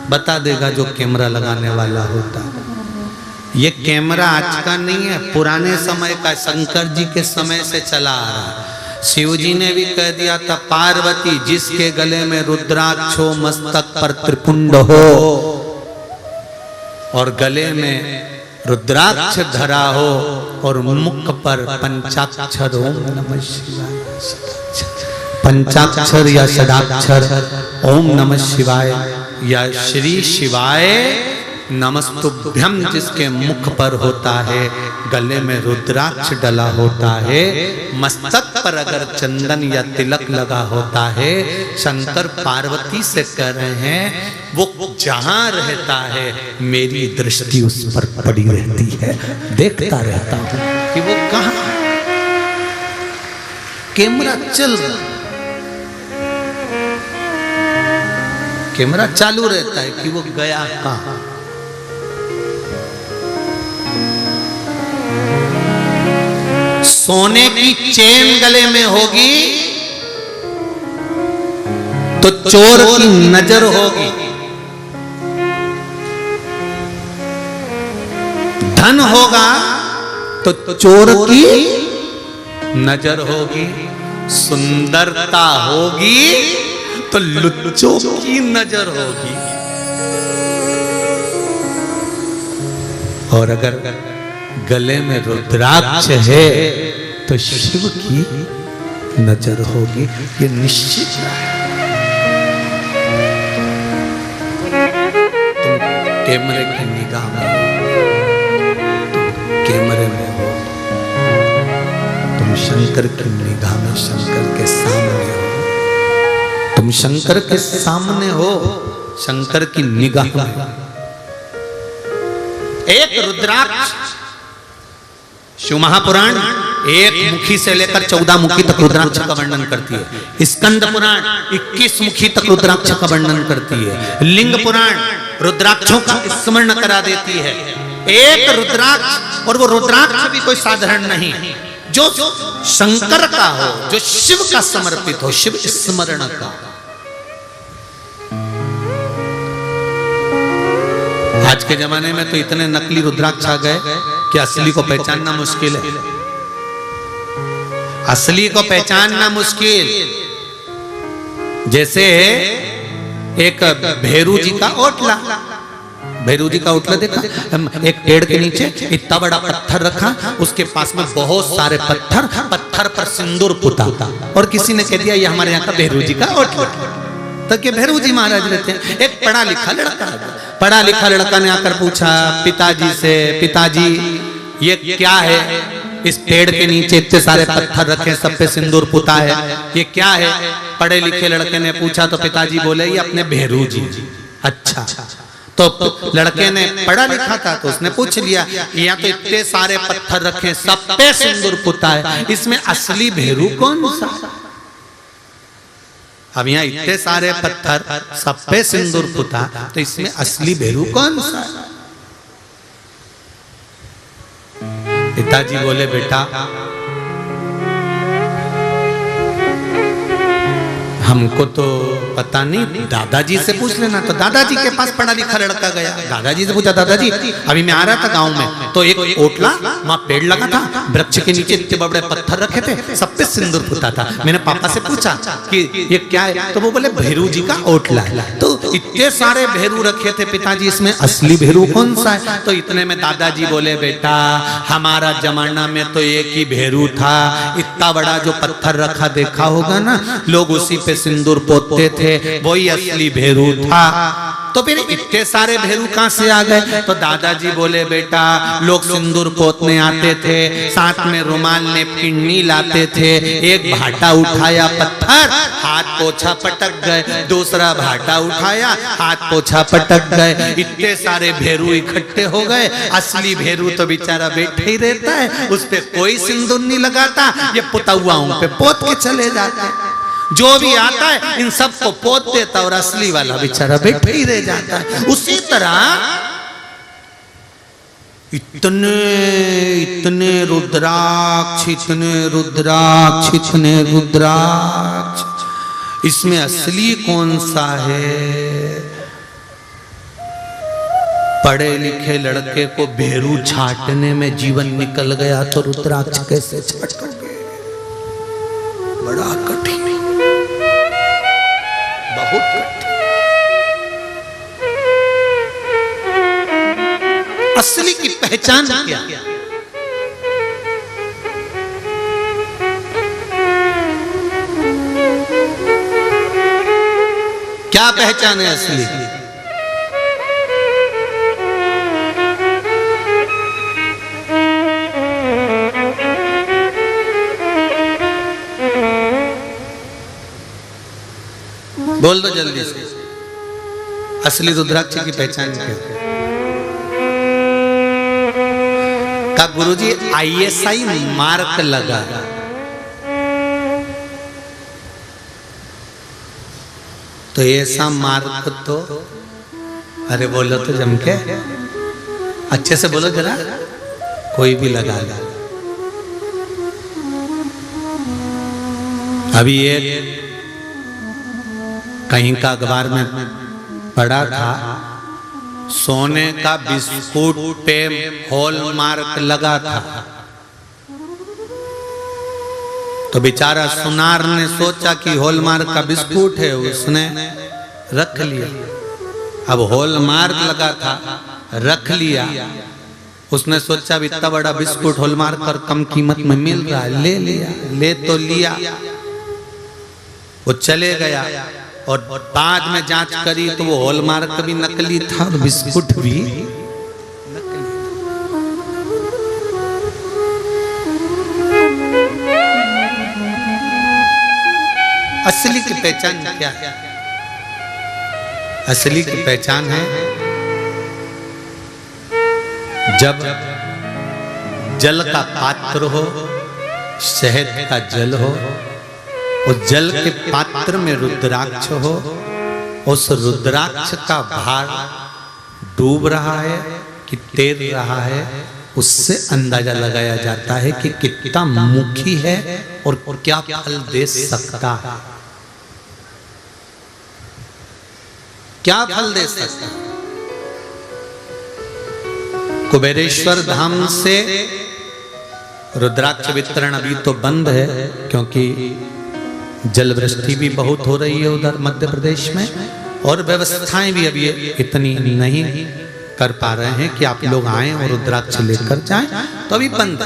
बता देगा जो कैमरा लगाने वाला होता है। ये कैमरा आज का नहीं है, पुराने समय का, शंकर जी के समय से चला आ रहा है। शिव जी ने भी कह दिया था, पार्वती जिसके गले में रुद्राक्ष हो, मस्तक पर त्रिपुंड हो और गले में रुद्राक्ष धरा हो और मुख पर पंचाक्षर ओम नमः शिवाय, पंचाक्षर या षडाक्षर ओम नमः शिवाय या श्री शिवाय नमस्तुभ्यम जिसके मुख पर होता है, गले में रुद्राक्ष डला होता है, मस्तक पर अगर चंदन या तिलक लगा होता है, शंकर पार्वती से कह रहे हैं वो जहां रहता है मेरी दृष्टि उस पर पड़ी रहती है, देखता रहता हूं कि वो कहां। कैमरा चल रहा, कैमरा चालू रहता है कि वो गया कहां। सोने की चेन गले में होगी तो चोर की नजर होगी, धन होगा तो चोर की नजर होगी, सुंदरता होगी तो लुच्चों की नजर होगी। और अगर गले में रुद्राक्ष है तो शिव की नजर होगी, ये निश्चित है। तुम कैमरे की निगाह में हो, तुम कैमरे में हो, तुम शंकर की निगाह में, शंकर के सामने हो, तुम शंकर के सामने हो, शंकर की निगाह में। एक रुद्राक्ष, शिव महापुराण एक मुखी से लेकर 14 मुखी तक रुद्राक्ष का वर्णन करती है। स्कंद पुराण 21 मुखी तक रुद्राक्ष का वर्णन करती है। लिंग पुराण रुद्राक्षों का स्मरण करा देती है। एक रुद्राक्ष, और वो रुद्राक्ष भी कोई साधारण नहीं, जो शंकर का हो, जो शिव का समर्पित हो, शिव स्मरण का। आज के जमाने में तो इतने नकली रुद्राक्ष आ गए कि असली को पहचानना मुश्किल है, असली को पहचानना मुश्किल। जैसे एक भैरू जी का ओटला, भैरू जी का ओटला देखा, एक पेड़ के नीचे इतना बड़ा पत्थर रखा, उसके पास में बहुत सारे पत्थर, पत्थर पर सिंदूर पुता, और किसी ने कह दिया ये हमारे यहाँ का भैरू जी का ओटला। तो के भैरू जी महाराज रहते हैं। एक पढ़ा लिखा लड़का, पढ़ा लिखा लड़का ने आकर पूछा पिताजी से, पिताजी ये क्या है, इस पेड़ के नीचे इतने सारे पत्थर रखे, सब पे सिंदूर पुता है, ये क्या है? पढ़े लिखे लड़के ने पूछा तो पिताजी बोले ये अपने भैरू जी। अच्छा, तो लड़के ने पढ़ा लिखा था तो उसने पूछ लिया, यहाँ तो इतने सारे पत्थर रखे, सब पे सिंदूर पुता है, इसमें असली भैरू कौन सा? अब यहाँ इतने सारे पत्थर, सब पे सिंदूर पुता, तो इसमें असली भैरू कौन सा? पिताजी बोले बेटा हमको तो पता नहीं, दादाजी से पूछ लेना। तो दादाजी के पास पढ़ा लिखा लड़का गया, दादाजी से पूछा, दादाजी अभी मैं आ रहा था गांव में तो एक ओटला वहां पेड़ लगा था, वृक्ष के नीचे इतने बड़े पत्थर रखे थे, सब पे सिंदूर पुता था। मैंने पापा से पूछा कि ये क्या है, तो वो बोले भैरू जी का ओटला है। तो इतने सारे भैरू रखे थे पिताजी, इसमें असली भैरू कौन सा है? तो इतने में दादाजी बोले, बेटा हमारा जमाना में तो एक ही भैरू था, इतना बड़ा जो पत्थर रखा देखा होगा ना, लोग उसी पे सिंदूर पोतते थे, वही असली भैरू था। तो फिर इतने सारे भैरू कहां से आ गए? तो दादाजी बोले, बेटा लोग सिंदूर पोतने आते थे, साथ में रुमाल नेपकिन लाते थे, एक भाटा उठाया पत्थर, हाथ पोछा पटक गए, दूसरा भाटा उठाया, हाथ पोछा पटक गए, इतने सारे भैरू इकट्ठे हो गए। असली भैरू तो बेचारा बैठे ही रहता है, उस पे कोई सिंदूर नहीं लगाता, ये पुतौआओं पे पोत के चले जाते हैं। जो भी आता है इन सबको पोत देता और असली वाला बेचारा बैठे ही रह जाता है। उसी तरह इतने इतने रुद्राक्ष, इतने रुद्राक्ष, इतने रुद्राक्ष, इसमें असली कौन सा है? पढ़े लिखे लड़के को भैरू छाटने में जीवन निकल गया तो रुद्राक्ष कैसे छाटोगे? बड़ा कठिन, बहुत कठिन। असली की पहचान क्या? क्या पहचान है असली की? बोल दो जल्दी से, असली रुद्राक्ष की पहचान क्या है? का गुरुजी ISI मार्क लगा, तो ऐसा मार्क तो, अरे बोलो तो जम के, अच्छे से बोलो जरा, कोई भी लगा ला। अभी एक कहीं का अखबार में पढ़ा था, सोने का बिस्कुट पे हॉलमार्क लगा था, तो बेचारा सुनार ने सोचा कि हॉलमार्क का बिस्कुट है, उसने रख लिया। अब हॉलमार्क लगा था, रख लिया, उसने सोचा इतना बड़ा बिस्कुट हॉलमार्क और कम कीमत में मिल रहा है, ले लिया। ले तो लिया, वो चले गया और बाद में जांच करी तो वो हॉलमार्क भी नकली था और बिस्कुट भी नकली। असली की पहचान क्या है? असली की पहचान है जब जल का पात्र हो, शहद का जल हो, उस जल के पात्र में रुद्राक्ष हो, उस रुद्राक्ष का भार डूब रहा है कि तैर रहा है, उससे अंदाजा लगाया जाता है कि कितना मुखी है और क्या फल दे सकता है, क्या फल दे सकता है। कुबेरेश्वर धाम से रुद्राक्ष वितरण अभी तो बंद है, क्योंकि जल वृष्टि भी बहुत हो रही है उधर मध्य प्रदेश में, और व्यवस्थाएं भी अभी इतनी नहीं कर पा रहे हैं कि आप लोग आए और रुद्राक्ष लेकर जाएं, तो अभी बंद।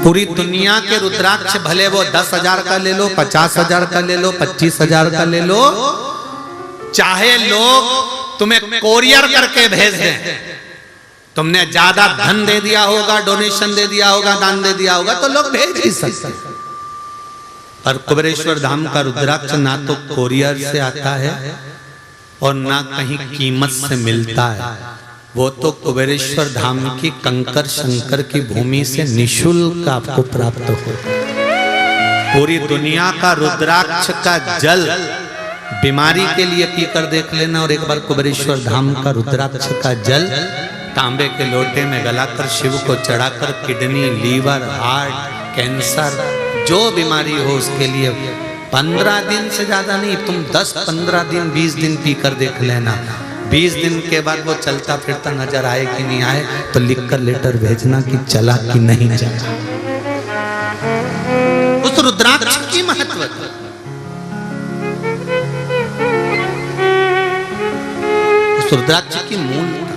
पूरी दुनिया के रुद्राक्ष भले वो 10,000 का ले लो, 50,000 का ले लो, 25,000 का ले लो, चाहे लोग तुम्हें कोरियर करके भेज दें, तुमने ज्यादा धन दे दिया होगा, डोनेशन दे दिया होगा, दान दे दिया होगा, तो लोग भेज ही सकते। पर कुबेरेश्वर धाम का रुद्राक्ष ना तो कोरियर से आता है और ना कहीं कीमत से मिलता है, वो तो कुबेरेश्वर धाम की कंकर शंकर की भूमि से निशुल्क आपको प्राप्त हो। पूरी दुनिया का रुद्राक्ष का जल बीमारी के लिए पीकर देख लेना, और एक बार कुबेरेश्वर धाम का रुद्राक्ष का जल तांबे के लोटे में गलाकर शिव को चढ़ाकर किडनी, लीवर, हार्ट, कैंसर, जो बीमारी हो उसके लिए 15 दिन से ज्यादा नहीं, तुम 10-15 दिन 20 दिन पी कर देख लेना। 20 दिन के बाद वो चलता फिरता नजर आए कि नहीं आए तो लिखकर लेटर भेजना कि चला कि नहीं चला। उस रुद्राक्ष की महत्व, उस रुद्राक्ष की मूलता।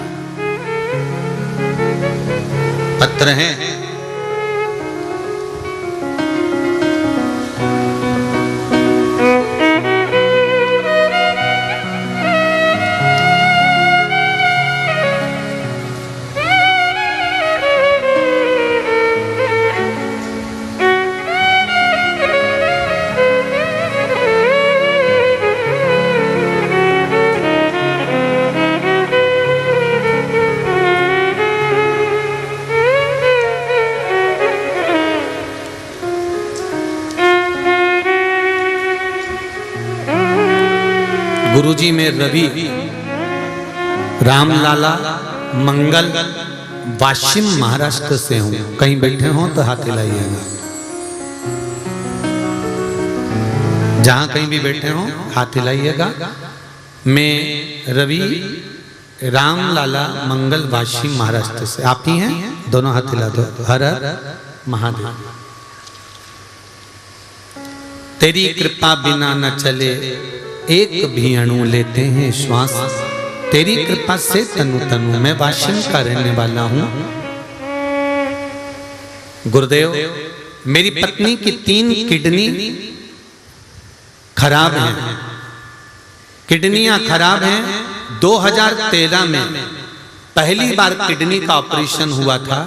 पत्र है गुरुजी में रवि रामलाला मंगल वाशिम महाराष्ट्र से हूं। कहीं बैठे हो तो हाथ हिलाइएगा। जहां कहीं भी बैठे हो हाथ हिलाइएगा। मैं रवि रामलाला मंगल वाशिम महाराष्ट्र से। आप ही हैं? दोनों हाथ हिला दो। हर हर महादेव। तेरी कृपा बिना न चले एक भी अणु लेते हैं श्वास। तेरी कृपा से तनु तनु। मैं वाशिम का रहने वाला हूं। गुरुदेव, मेरी पत्नी की 3 किडनी खराब हैं। किडनियां खराब हैं। 2013 में पहली बार किडनी का ऑपरेशन हुआ था,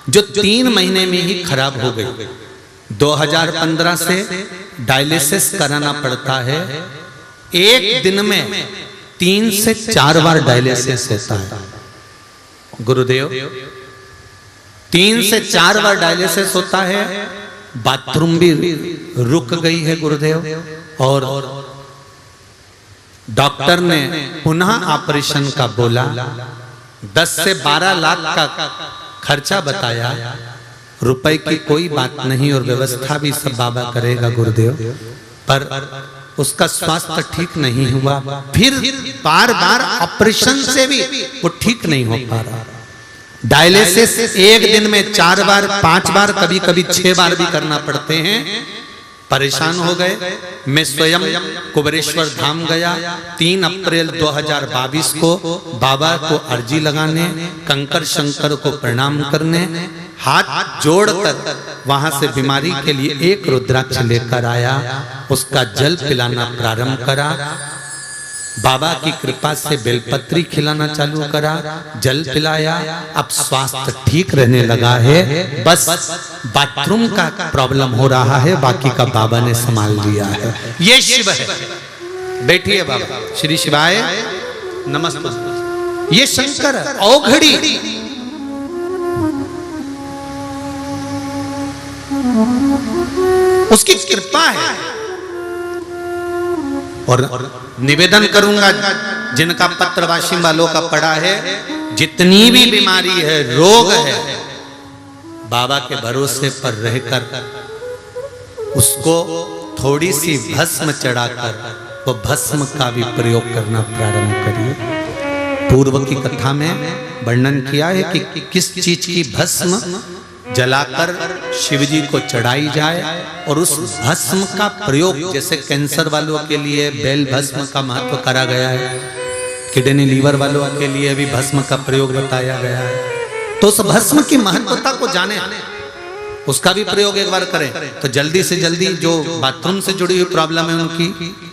जो 3 महीने में ही खराब हो गई। 2015 से डायलिसिस कराना पड़ता है। एक दिन में 3 से 4 बार डायलिसिस होता है। गुरुदेव, 3 से 4 बार डायलिसिस होता है। बाथरूम भी रुक गई है गुरुदेव। और डॉक्टर ने पुनः ऑपरेशन का बोला। 10 से 12 लाख का खर्चा बताया। रुपए की कोई बात नहीं और व्यवस्था भी सब बाबा करेगा गुरुदेव। पर उसका स्वास्थ्य ठीक नहीं हुआ। फिर बार बार ऑपरेशन से भी वो ठीक नहीं हो पा रहा। डायलिसिस एक दिन में 4 बार 5 बार कभी कभी 6 बार भी करना पड़ते हैं। परेशान हो गए। मैं स्वयं कुबेरेश्वर धाम गया। 3 अप्रैल 2022 को बाबा को अर्जी लगाने, कंकर शंकर को प्रणाम करने, हाथ जोड़कर वहां से बीमारी के लिए एक रुद्राक्ष लेकर आया। उसका जल पिलाना प्रारंभ करा। बाबा की कृपा से बेलपत्री खिलाना चालू करा, जल पिलाया। अब स्वास्थ्य ठीक रहने लगा है। बस बाथरूम का प्रॉब्लम हो रहा है, बाकी का बाबा ने संभाल लिया है। ये शिव है। बैठिए बाबा। श्री शिवाय नमस्ते। ये शंकर औघड़ी उसकी कृपा है। और निवेदन करूंगा, जिनका पत्र वाशिम वालों का पड़ा है, जितनी भी बीमारी है, रोग है, बाबा के भरोसे पर रहकर उसको थोड़ी सी भस्म चढ़ाकर वो भस्म का भी प्रयोग करना प्रारंभ करिए। पूर्व की कथा में वर्णन किया है कि किस चीज की भस्म जलाकर शिव जी को चढ़ाई जाए और उस भस्म का प्रयोग, जैसे कैंसर वालों के लिए बेल भस्म का महत्व करा गया है, किडनी लीवर वालों के लिए भी भस्म का प्रयोग बताया गया है। तो उस भस्म की महत्वता को जाने, उसका भी प्रयोग एक बार करें तो जल्दी से जल्दी जो बाथरूम से जुड़ी हुई प्रॉब्लम है उनकी,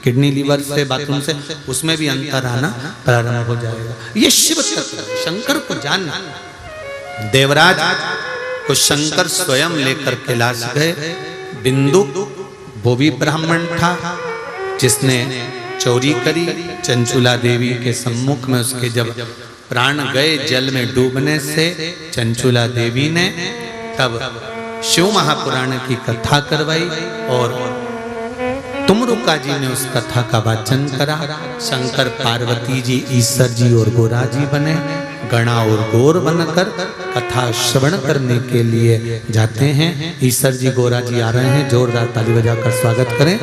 किडनी लीवर से बाथरूम से, उसमें भी अंतर आना प्रारंभ हो जाएगा। ये शिव तत्व शंकर को जानना। देवराज को शंकर स्वयं लेकर कैलाश गए। बिंदु वो भी ब्राह्मण था जिसने चोरी करी चंचुला देवी के सम्मुख में। उसके जब प्राण गए जल में डूबने से चंचुला देवी ने तब शिव महापुराण की कथा करवाई और तुमरुका जी ने उस कथा का वाचन करा। शंकर पार्वती जी, ईश्वर जी और गोरा जी बने। गणा और गौर बनकर कथा श्रवण करने के लिए जाते हैं। ईश्वर जी गोरा जी आ रहे हैं, जोरदार ताली बजाकर स्वागत करें।